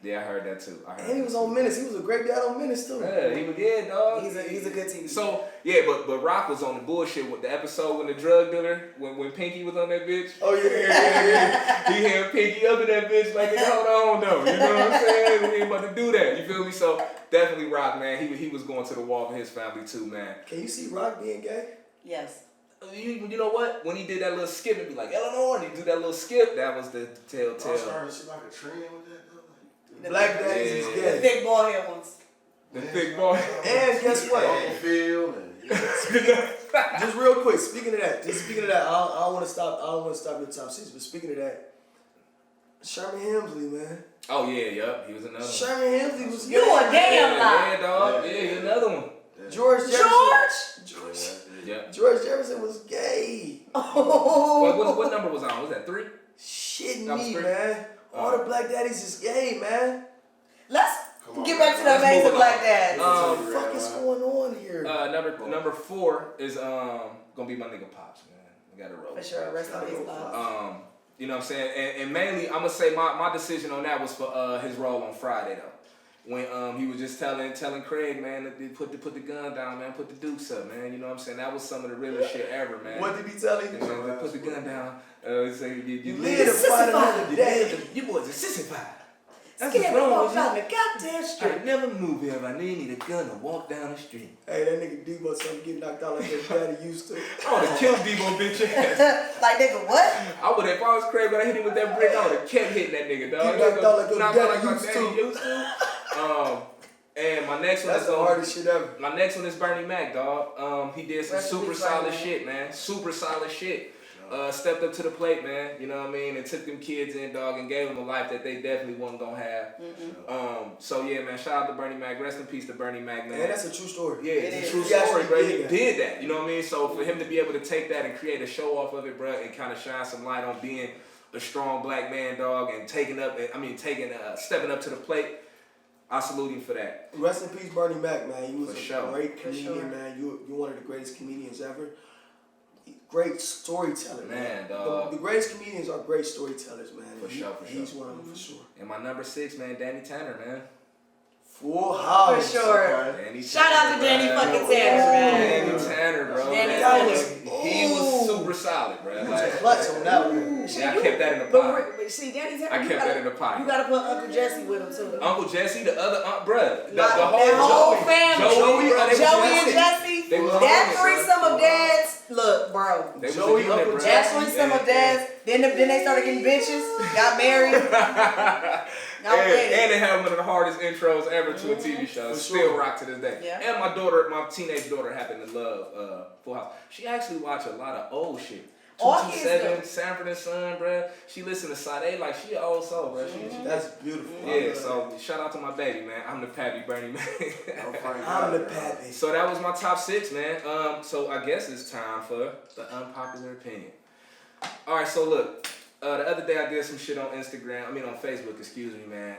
C: Yeah, I heard that too.
D: And he was on Menace. He was a great dad on Menace too.
C: Yeah, he was dog.
B: He's a good TV.
C: So yeah, but Rock was on the bullshit with the episode when the drug dealer when Pinky was on that bitch.
D: Oh yeah.
C: He had Pinky up in that bitch like, hold on though. You know what I'm saying? We ain't about to do that. You feel me? So definitely Rock, man. He was going to the wall for his family too, man.
D: Can you see Rock being gay?
B: Yes.
C: You know what? When he did that little skip, it'd be like Eleanor, and he do that little skip. That was the
F: I'm
C: telltale.
F: starting to see like a trend with that though.
D: Black daddies is
C: Yeah.
B: The
D: gay.
B: thick bald head ones.
C: The thick boy.
D: And guess what?
F: Uncle Phil and
D: Just real quick, speaking of that, I don't want to stop your top 6, but speaking of that, Sherman Hemsley, man.
C: Oh yeah, yup. He was another one.
D: Sherman Hemsley was
B: You
D: gay.
B: a damn lie.
C: Yeah, dog.
F: Yeah.
C: Yeah, he's another one.
D: George Jefferson.
C: Yep.
D: George Jefferson was gay.
B: Oh.
C: What number was on? Was that 3?
D: Shitting
C: That was
D: me,
C: three?
D: man. All the black daddies is gay, man.
B: Let's
F: Come on,
B: get back to the
C: let's
B: amazing
C: move
B: black
C: on.
B: dad.
D: What the fuck is going on here?
C: Number 4 is gonna be my nigga Pops, man. We gotta roll.
B: For sure. Rest in peace, Bob.
C: You know what I'm saying? And mainly, I'm gonna say my decision on that was for his role on Friday though. When he was just telling Craig, man, to put the gun down, man, put the dukes up, man. You know what I'm saying? That was some of the realest shit ever, man.
D: What did he tell him?
C: You know, put the gun down. Say you
D: live to fight another day.
C: You boys are sissified. That's
B: Scared
C: what's
B: to
C: wrong
B: walk
C: with
B: down
C: you.
B: the goddamn
C: I
B: street.
C: never move here if I need a gun to walk down the street.
D: Hey, that nigga Debo something get knocked out like his daddy used to.
C: I would have killed Debo, bitch ass.
B: Like, nigga, what?
C: I would have, if I was Craig, when I hit him with that brick, I would have kept hitting that nigga, dog.
D: Get knocked out like your
C: Knocked
D: daddy
C: out like my
D: used
C: daddy
D: to.
C: used to. And my next one
D: That's
C: is
D: the hardest shit ever.
C: My next one is Bernie Mac, dog. He did some
B: Rest in
C: super
B: peace,
C: solid
B: Bernie Mac.
C: shit, man. Super solid shit. Stepped up to the plate, man. You know what I mean? And took them kids in, dog, and gave them a life that they definitely wasn't gonna have. So yeah, man. Shout out to Bernie Mac. Rest in peace to Bernie Mac, man.
D: Man, that's a true story.
C: Yeah, it's a true
D: He
C: story,
D: actually
C: bro. He
D: did that.
C: did that. You know what I mean? So for him to be able to take that and create a show off of it, bro, and kind of shine some light on being a strong black man, dog, and stepping up to the plate. I salute him for that.
D: Rest in peace, Bernie Mac, man. He was
C: For
D: a
C: sure.
D: great comedian, man. You're one of the greatest comedians ever. Great storyteller,
C: Man,
D: man.
C: dog.
D: The greatest comedians are great storytellers, man.
C: For sure.
D: He's one of them for sure.
C: And my number 6, man, Danny Tanner, man.
D: Full house.
B: For sure.
C: Danny
B: Shout out to
C: Tanner,
B: Danny
C: bro.
B: fucking Tanner, man.
C: Danny Tanner, bro.
B: Danny
C: Man,
B: Tanner.
C: he was super solid, bro.
D: He was
C: Like,
D: clutch on that one.
C: yeah, I kept that in the pocket.
B: But see, Danny Tanner,
C: I kept that in the
B: you
C: pocket.
B: gotta put Uncle Jesse with him too.
C: Uncle Jesse, the other bruh. The
B: Like,
C: whole
B: that whole
C: Joey.
B: family.
C: Joey, bro, they was
B: Joey and
C: Jesse.
B: Jesse,
C: They was
B: that
C: homies,
B: threesome
C: bro.
B: of dads, look, bro.
C: They was
D: Joey,
C: a unit,
D: Uncle
C: bro.
B: That threesome of dads, then they started getting bitches, got married. Y'all ready.
C: And they had one of the hardest intros ever to a TV show.
D: For
C: Still
D: sure.
C: rock to this day.
B: Yeah.
C: And my teenage daughter happened to love Full House. She actually watched a lot of old shit.
B: All kids
C: 227,
B: do.
C: Sanford and Son, bruh. She listened to Sade like she an old soul, bruh.
D: That's beautiful.
C: Yeah, so shout out to my baby, man. I'm the Pappy Bernie, man.
D: I'm the pappy.
C: So that was my top 6, man. So I guess it's time for the unpopular opinion. All right, so look. The other day I did some shit on on Facebook, excuse me, man.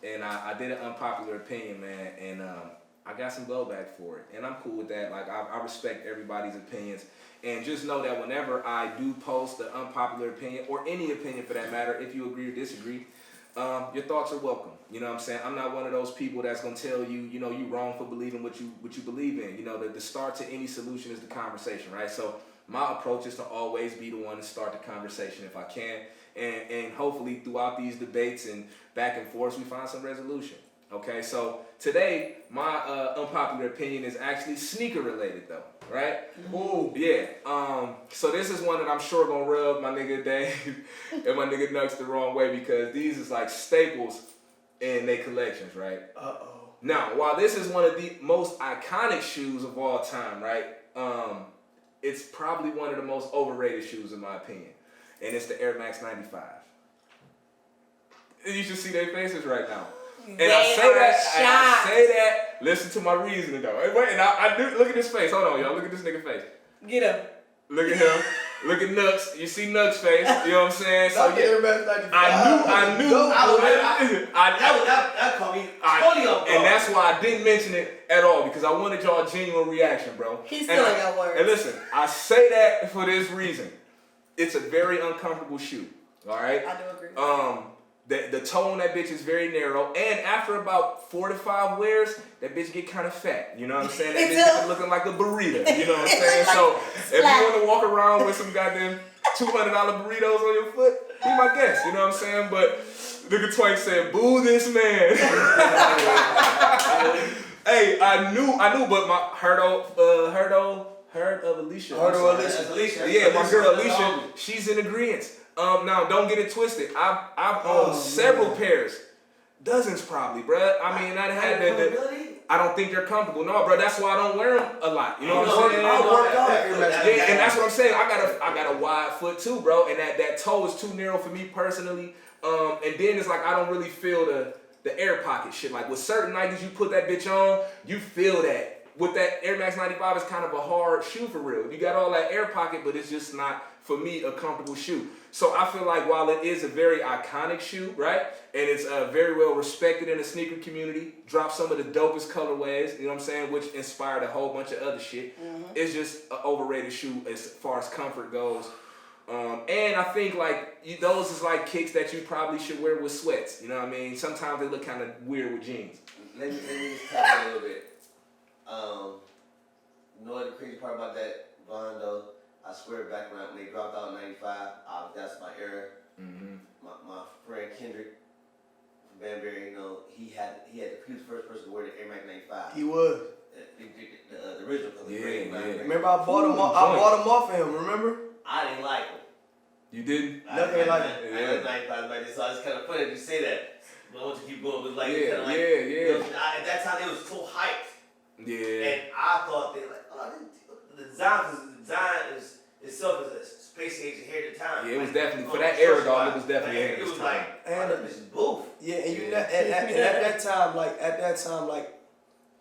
C: And I did an unpopular opinion, man, and I got some blowback for it. And I'm cool with that. Like, I respect everybody's opinions. And just know that whenever I do post the unpopular opinion, or any opinion for that matter, if you agree or disagree, your thoughts are welcome. You know what I'm saying? I'm not one of those people that's going to tell you, you know, you wrong for believing what you believe in. You know, the start to any solution is the conversation, right? So my approach is to always be the one to start the conversation if I can. And hopefully throughout these debates and back and forth, we find some resolution. Okay, so today, my unpopular opinion is actually sneaker related though, right?
D: Ooh.
C: Yeah. So this is one that I'm sure gonna rub my nigga Dave and my nigga Nux the wrong way, because these is like staples in their collections, right? Now, while this is one of the most iconic shoes of all time, right? It's probably one of the most overrated shoes in my opinion. And it's the Air Max 95. You should see their faces right now. And I say that, listen to my reasoning though. Wait, and I do, look at his face. Hold on, y'all. Look at this nigga face.
B: Get him.
C: Look at him. Look at Nux. You see Nux face. You know what I'm saying? So
D: Not
C: yeah.
D: the Air Max 95.
C: I knew.
E: That caught me totally off guard.
C: And that's why I didn't mention it at all, because I wanted y'all genuine reaction, bro.
B: He's still ain't got words.
C: And listen, I say that for this reason. It's a very uncomfortable shoe. All right.
B: I do agree.
C: The toe on that bitch is very narrow, and after about 4 to 5 wears, that bitch get kind of fat. You know what I'm saying? That bitch get looking like a burrito. You know what I'm saying? So if you want to walk around with some goddamn $200 burritos on your foot, be my guest. You know what I'm saying? But nigga Twank said, "Boo this man." Hey, I knew, but my heard of Alicia. Yeah, my girl Alicia, she's in agreement. Now don't get it twisted. I've owned several pairs, dozens probably, bruh. I mean, I had that. I don't think they're comfortable. No, bro. That's why I don't wear them a lot. You know what I'm saying? Yeah, and that's what I'm saying. I got a wide foot too, bro. And that toe is too narrow for me personally. And then it's like I don't really feel the air pocket shit. Like with certain Nikes, you put that bitch on, you feel that. With that Air Max 95, it's kind of a hard shoe for real. You got all that air pocket, but it's just not, for me, a comfortable shoe. So I feel like while it is a very iconic shoe, right, and it's very well respected in the sneaker community, dropped some of the dopest colorways, you know what I'm saying, which inspired a whole bunch of other shit. It's just an overrated shoe as far as comfort goes. And I think like those is like kicks that you probably should wear with sweats. You know what I mean? Sometimes they look kind of weird with jeans.
E: Let me just tap in a little bit. You know what the crazy part about that, Von, though? I swear back when they dropped out in 95, that's my era.
C: Mm-hmm.
E: My friend Kendrick from Banbury, you know, he was the first person to wear the Air Max 95.
D: He was.
E: The original color.
C: Yeah.
D: Remember I bought him off of him, remember?
E: I didn't like him.
C: You didn't?
D: Nothing like
E: it. I didn't like 95 like this, so it's kind of funny that you say that. But I want to keep going, but like,
C: Yeah,
E: kind of like,
C: yeah.
E: You know, at that time, they was so hyped.
C: Yeah.
E: And I thought they like, oh, the design itself is a space age ahead of time.
C: Yeah, it was
E: like,
C: definitely for that era, dog. It was definitely
E: like,
C: ahead of its time.
E: Like,
D: And
E: this is boof.
D: Yeah, and you
C: Yeah.
D: know, and at that time, like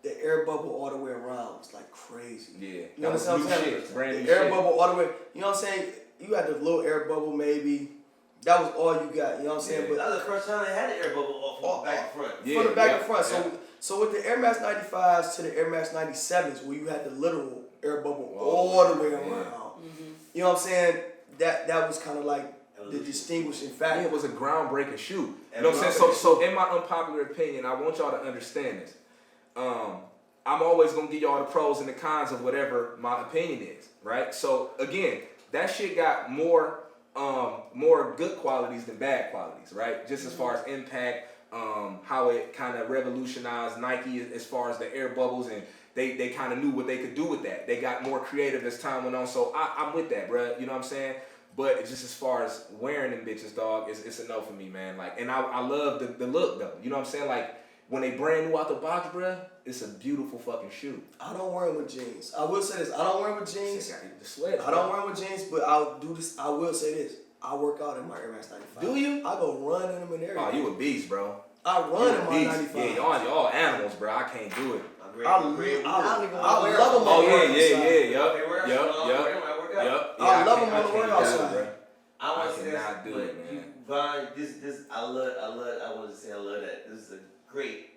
D: the air bubble all the way around was like crazy.
C: Yeah.
D: You
C: That was
D: understand
C: new
D: what I'm saying?
C: shit. Brand
D: The
C: new
D: air
C: shit.
D: bubble all the way. You know what I'm saying? You had the little air bubble maybe. That was all you got. You know what I'm saying?
C: Yeah.
E: That was the first time they had an air bubble off from back and front.
C: Yeah,
D: From the back
C: yeah,
D: and front.
C: yeah.
D: So with the Air Max 95s to the Air Max 97s, where you had the literal air bubble
C: Oh,
D: all the way
C: yeah.
D: around. You know what I'm saying? That was kind of like the distinguishing factor.
C: Yeah, it was a groundbreaking shoe. You know what I'm saying? So in my unpopular opinion, I want y'all to understand this. I'm always gonna give y'all the pros and the cons of whatever my opinion is, right? So again, that shit got more good qualities than bad qualities, right? Just as far as impact, how it kind of revolutionized Nike as far as the air bubbles, and they kind of knew what they could do with that. They got more creative as time went on, so I'm with that, bruh. You know what I'm saying? But it's just as far as wearing them bitches, dog, it's a no for me, man. Like, and I love the look, though. You know what I'm saying? Like, when they brand new out the box, bruh, it's a beautiful fucking shoe.
D: I don't wear them with jeans. I will say this. I don't wear them with jeans.
C: The sweat.
D: I don't wear them with jeans, but I'll do this. I will say this. I work out in my Air Max 95.
C: Do you?
D: I go run in them and everything.
C: Oh, you a beast, bro.
D: I
C: You
D: run
C: a
D: in my
C: beast.
D: 95.
C: Yeah, y'all animals, bro. I can't do it.
D: I love them
C: Oh,
D: on the
C: yeah,
D: workout
C: yeah,
D: side.
C: yup.
D: I love them on the workout side.
E: I want to say
C: cannot
E: this,
C: do it,
E: but
C: man.
E: Vine, this, I want to say I love that. This is a great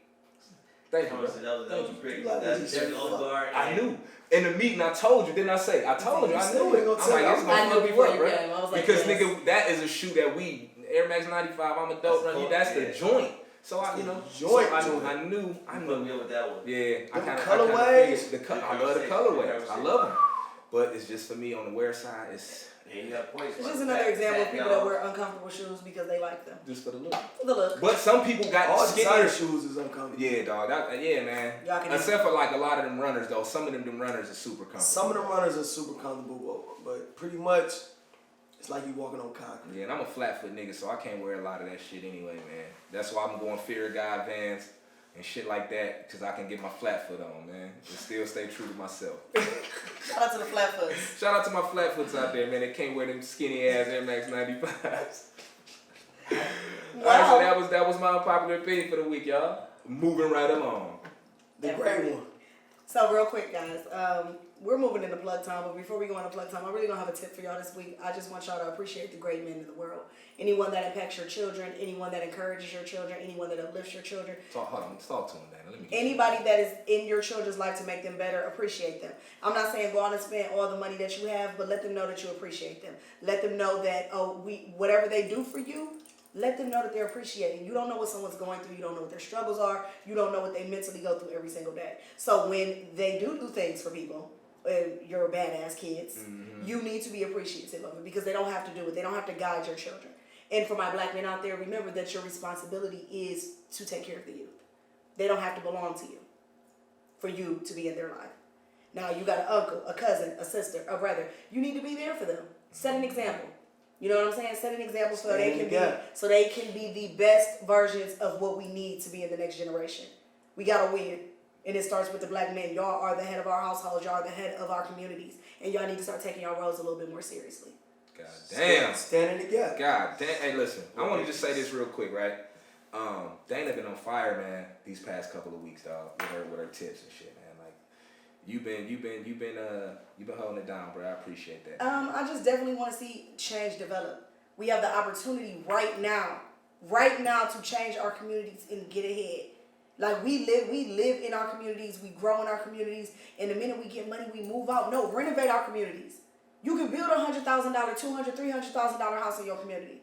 C: Thank you, bro.
E: conversation. That was great.
D: You like
E: That's
D: this
E: definitely
D: shit.
E: on guard.
C: I knew. In the meeting, I told you, didn't I say? I told you, I knew it. I'm like, it's
B: I
C: gonna
B: knew
C: fuck you
B: before
C: up,
B: you
C: bro.
B: came. I was like,
C: Because,
B: yes.
C: nigga, that is a shoe that Air Max 95, I'm a dope runner. That's the joint. So I, you know,
D: Joint.
C: I knew.
E: You put me up with that one.
C: Yeah, I
D: Them
C: kind of
D: colorways?
C: figured I love the colorways. I love them, but it's just for me on the wear side. It's
E: And you got points.
B: It's just another example of people that wear uncomfortable shoes because they like them.
C: just for the look.
B: For the look.
C: But some people got
D: All
C: skinnier
D: designer shoes is uncomfortable.
C: Yeah, dog. Yeah, man.
B: Y'all can
C: Except for like a lot of them runners, though. Some of them runners are super comfortable.
D: Some of the runners are super comfortable, but pretty much it's like you walking on concrete.
C: Yeah, and I'm a flat foot nigga, so I can't wear a lot of that shit anyway, man. That's why I'm going Fear God Vans and shit like that, because I can get my flat foot on, man, and still stay true to myself.
B: Shout out to the flatfoots.
C: Shout out to my flat foots out there, man. They can't wear them skinny ass Air Max 95s.
B: Wow.
C: Alright, so that was my unpopular opinion for the week, y'all. Moving right along.
D: The great one.
B: So real quick, guys, we're moving into plug time, but before we go into plug time, I really don't have a tip for y'all this week. I just want y'all to appreciate the great men in the world. Anyone that impacts your children, anyone that encourages your children, anyone that uplifts your children.
C: Hold on, talk to him, man. Let me
B: Anybody that is in your children's life to make them better, appreciate them. I'm not saying go out and spend all the money that you have, but let them know that you appreciate them. Let them know that, whatever they do for you, let them know that they're appreciated. You don't know what someone's going through. You don't know what their struggles are. You don't know what they mentally go through every single day. So when they do things for people, you're badass kids, you need to be appreciative of it because they don't have to do it. They don't have to guide your children. And for my black men out there, remember that your responsibility is to take care of the youth. They don't have to belong to you for you to be in their life. Now you got an uncle, a cousin, a sister, a brother. You need to be there for them. Set an example. You know what I'm saying? Set an example so they can be the best versions of what we need to be in the next generation. We gotta win. And it starts with the black men. Y'all are the head of our households. Y'all are the head of our communities. And y'all need to start taking y'all roles a little bit more seriously.
C: God damn.
D: Standing together.
C: God damn. Hey, listen. I want to just say this real quick, right? Dana been on fire, man, these past couple of weeks, dog, with her tips and shit, man. Like, you've been holding it down, bro. I appreciate that.
B: I just definitely want to see change develop. We have the opportunity right now to change our communities and get ahead. Like we live in our communities, we grow in our communities, and the minute we get money, we move out. No, renovate our communities. You can build $100,000, $200,000, $300,000 house in your community.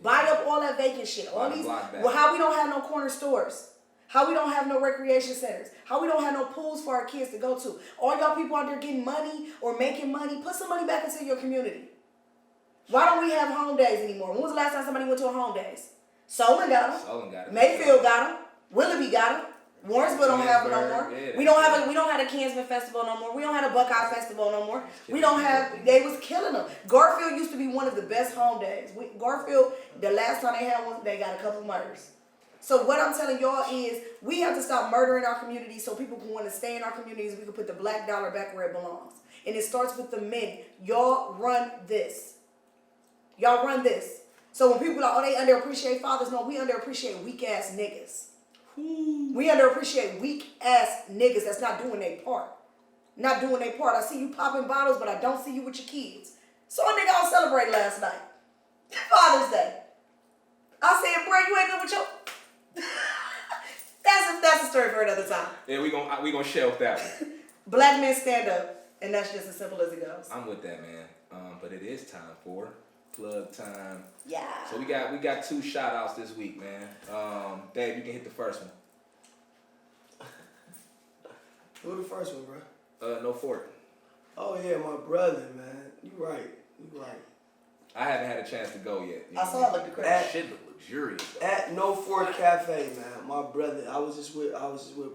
B: Buy up all that vacant shit. All these. Well, how we don't have no corner stores? How we don't have no recreation centers? How we don't have no pools for our kids to go to? All y'all people out there getting money or making money, put some money back into your community. Why don't we have home days anymore? When was the last time somebody went to a home days? Solon got them. Mayfield got them. Willoughby got them. Warrensville don't have them no more. Yeah, we don't have a Kansman festival no more. We don't have a Buckeye festival no more. We don't have. They was killing them. Garfield used to be one of the best home days. Garfield, the last time they had one, they got a couple murders. So what I'm telling y'all is we have to stop murdering our communities so people can want to stay in our communities. We can put the black dollar back where it belongs. And it starts with the men. Y'all run this. Y'all run this. So when people are like, oh, they underappreciate fathers, no, we underappreciate weak-ass niggas. We underappreciate weak-ass niggas that's not doing their part. Not doing their part. I see you popping bottles, but I don't see you with your kids. So a nigga all celebrated last night. Father's Day. I said, bro, you ain't good with your... That's a story for another time.
C: Yeah, we gonna shelf that one.
B: Black men stand up, and that's just as simple as it goes.
C: I'm with that, man. But it is time for plug time.
B: Yeah.
C: So we got 2 shout outs this week, man. Dave, you can hit the first one.
D: Who the first one, bro?
C: No Fort.
D: Oh yeah, my brother, man. You right.
C: I haven't had a chance to go yet.
B: I saw it look crazy.
C: That shit look luxurious. Though.
D: At No Fort Cafe, man. My brother, I was just with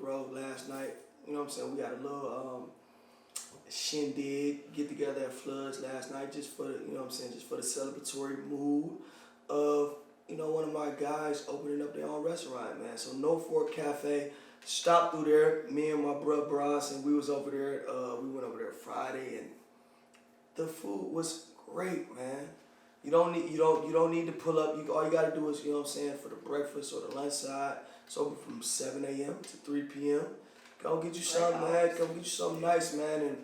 D: bro last night. You know what I'm saying? We got a little shindig get together at Floods last night just for the, you know what I'm saying, just for the celebratory mood of, you know, one of my guys opening up their own restaurant, man. So No Fort Cafe, stopped through there, me and my bro Bros, and we was over there, we went over there Friday, and the food was great, man. You don't need to pull up. All you gotta do is, you know what I'm saying, for the breakfast or the lunch side. It's open from 7 a.m. to 3 p.m. Go get you something, man. Go get you something nice, man. And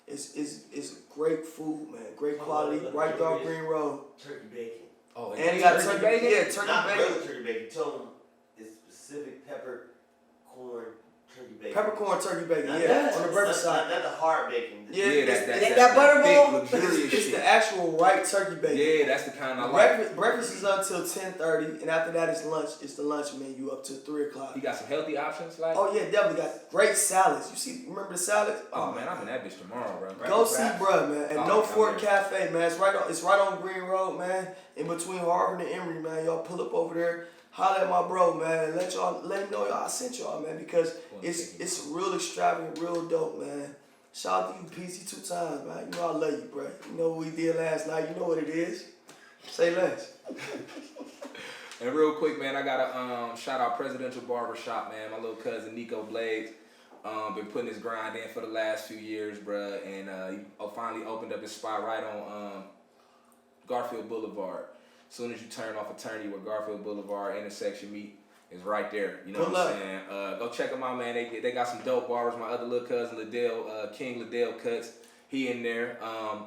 D: it's great food, man. Great quality. Right there on Green Road.
E: Turkey bacon.
C: Oh,
D: and he got turkey bacon. Yeah, turkey
E: Not
D: bacon.
E: regular turkey bacon. Tell them it's specific peppercorn turkey bacon.
D: Peppercorn turkey bacon.
E: Not
D: Yeah,
E: that,
D: on the breakfast side.
E: Not the hard bacon.
C: Yeah,
B: that butterball.
D: It's the actual right turkey bacon.
C: Yeah, that's the kind I like.
D: Breakfast is until 10:30, and after that is lunch. It's the lunch menu up to 3 o'clock.
C: You got some healthy options, like.
D: Oh yeah, definitely got great salads. Remember the salads?
C: Oh man, I'm in that bitch tomorrow, bro.
D: Go see bruh, man. And No Fort Cafe, man. It's right on Green Road, man. In between Harvard and Emory, man. Y'all pull up over there. Holler at my bro, man. Let him know I sent y'all, man, because it's real extravagant, real dope, man. Shout out to you, PC, 2 times, man. You know I love you, bro. You know what we did last night. You know what it is. Say less.
C: And real quick, man, I gotta shout out Presidential Barbershop, man. My little cousin Nico Blades, been putting his grind in for the last few years, bruh, and he finally opened up his spot right on Garfield Boulevard. As soon as you turn off Attorney where Garfield Boulevard intersection meet, is right there. You know what I'm saying? Go check them out, man. They got some dope barbers. My other little cousin King Liddell Cuts, he in there.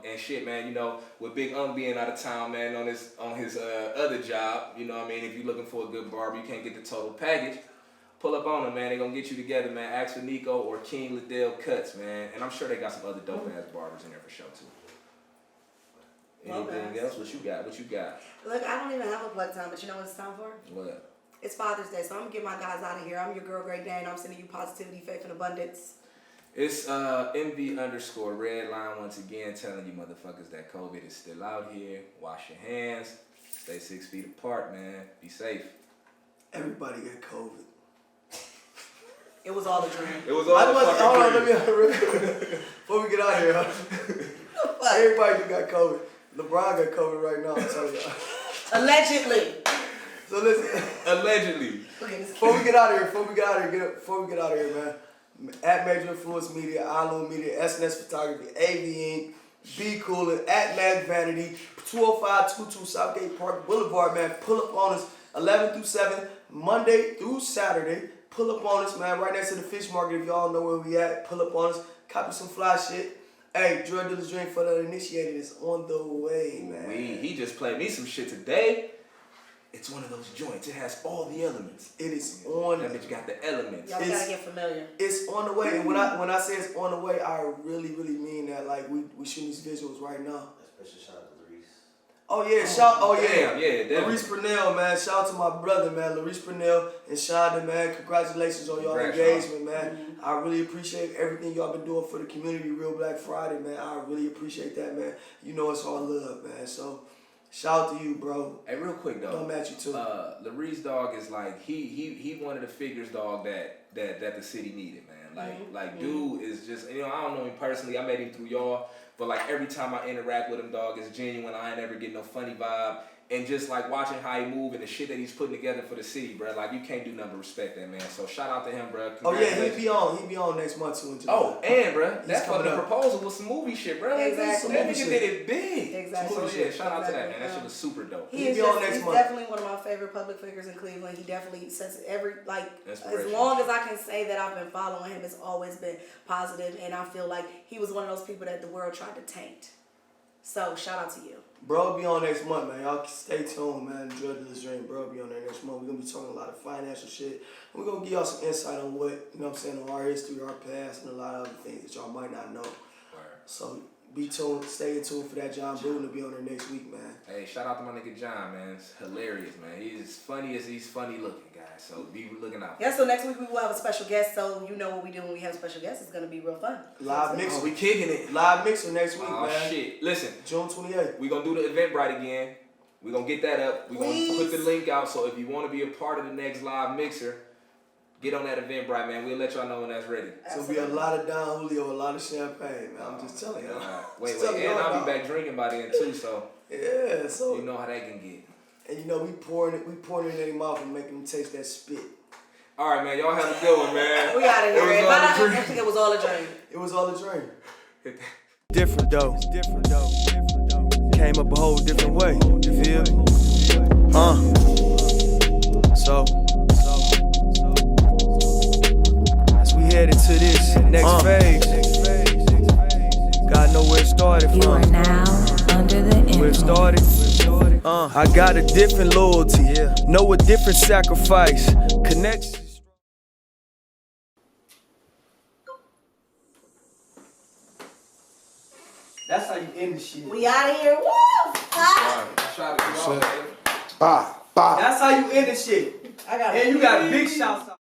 C: And shit, man. You know, with Big being out of town, man, on his other job. You know what I mean? If you're looking for a good barber, you can't get the total package. Pull up on them, man. They gonna get you together, man. Ask for Nico or King Liddell Cuts, man. And I'm sure they got some other dope ass barbers in there for sure too. Anything else? What you got?
B: Look, I don't even have a plug time, but you know what it's time for?
C: What?
B: It's Father's Day, so I'm gonna get my guys out of here. I'm your girl, Great Dane. I'm sending you positivity, faith, and abundance.
C: It's MV_redline once again telling you motherfuckers that COVID is still out here. Wash your hands. Stay 6 feet apart, man. Be safe.
D: Everybody got COVID.
B: It was all a dream.
C: It was all a fucking
D: Hold on,
C: dream.
D: before we get out of here, everybody got COVID. LeBron got COVID right now, I'm telling y'all.
B: Allegedly.
D: So listen.
C: Allegedly.
D: Before we get out of here, man. At Major Influence Media, Iloom Media, SNS Photography, AV Inc., Be Coolin', at Mag Vanity, 20522 Southgate Park Boulevard, man. Pull up on us 11 through 7, Monday through Saturday. Pull up on us, man. Right next to the fish market, if y'all know where we at. Pull up on us. Copy some fly shit. Hey, drug dealer's drink for the initiated is on the way, man.
C: He just played me some shit today. It's one of those joints. It has all the elements.
D: It is on.
C: That bitch got the elements.
B: Y'all gotta get familiar.
D: It's on the way, and when I say it's on the way, I really mean that. Like we shooting these visuals right now.
E: Special shout out to Larice.
D: Oh yeah,
C: Damn, yeah, definitely.
D: Larice Purnell, man. Shout out to my brother, man. Larice Purnell and Shonda, man. Congratulations on y'all
C: Congrats,
D: engagement, man. I really appreciate everything y'all been doing for the community, Real Black Friday, man. I really appreciate that, man. You know it's all love, man. So shout out to you, bro.
C: Hey, real quick though.
D: Don't match you too.
C: Larice dog is like he one of the figures, dog, that the city needed, man. Like dude is just, you know, I don't know him personally. I met him through y'all, but like every time I interact with him, dog, it's genuine. I ain't ever get no funny vibe. And just like watching how he move and the shit that he's putting together for the city, bro. Like you can't do nothing but respect that, man. So shout out to him, bro.
D: Oh yeah, he be on next month too.
C: Oh, and bro, that
D: coming
C: fucking
D: up.
C: proposal was some movie shit, bro.
B: Exactly.
C: That nigga did it big.
B: Exactly.
C: So yeah, shout out to that,
B: Exactly.
C: man. That shit was super dope.
B: He's
D: be on next month.
B: definitely one of my favorite public figures in Cleveland. He definitely says as
C: Inspirational.
B: long as I can say that I've been following him, it's always been positive, and I feel like he was one of those people that the world tried to taint. So shout out to you.
D: Bro, be on next month, man. Y'all stay tuned, man. Enjoy this dream, bro. Be on there next month. We're gonna be talking a lot of financial shit. We're gonna give y'all some insight on what, you know what I'm saying, on our history, our past, and a lot of other things that y'all might not know. So be tuned, stay tuned for that. John Bruton to be on there next week, man.
C: Hey, shout out to my nigga John, man. It's hilarious, man. He's as funny as he's funny looking, guys. So be looking out.
B: Yeah, so next week we will have a special guest, so you know what we do when we have special guests. It's gonna be real fun.
D: Live mixer.
C: Oh, we kicking it.
D: Live mixer next week,
C: Oh
D: man.
C: shit. Listen,
D: June 28th.
C: we gonna do the Eventbrite again. We gonna get that up. We gonna
B: Please.
C: put the link out. So if you want to be a part of the next live mixer, get on that Eventbrite, man. We'll let y'all know when that's ready.
D: It's gonna be a lot of Don Julio, a lot of champagne, man. I'm just telling y'all.
C: Wait,
D: Just telling
C: and
D: y'all,
C: I'll
D: dog.
C: be back drinking by then too. So
D: Yeah, so
C: you know how that can get.
D: and you know we pouring it in their mouth and making them taste that spit.
C: All right, man. Y'all have a good one, man.
B: We out of here.
C: It was all a dream.
B: I think it was all a dream.
D: It was all a dream.
A: Different though. Came up a whole different way. You feel me? So as we head into this next phase, gotta know where it started
G: You are
A: from.
G: now under the
A: Where it
G: influence.
A: started. I got a different loyalty, know a different sacrifice. Connections.
D: That's how you end the shit.
B: We out of here. Woo! Ah!
C: Shout out to y'all, man.
F: Bye.
D: That's how you end the shit.
B: I got
D: And you got big shouts out.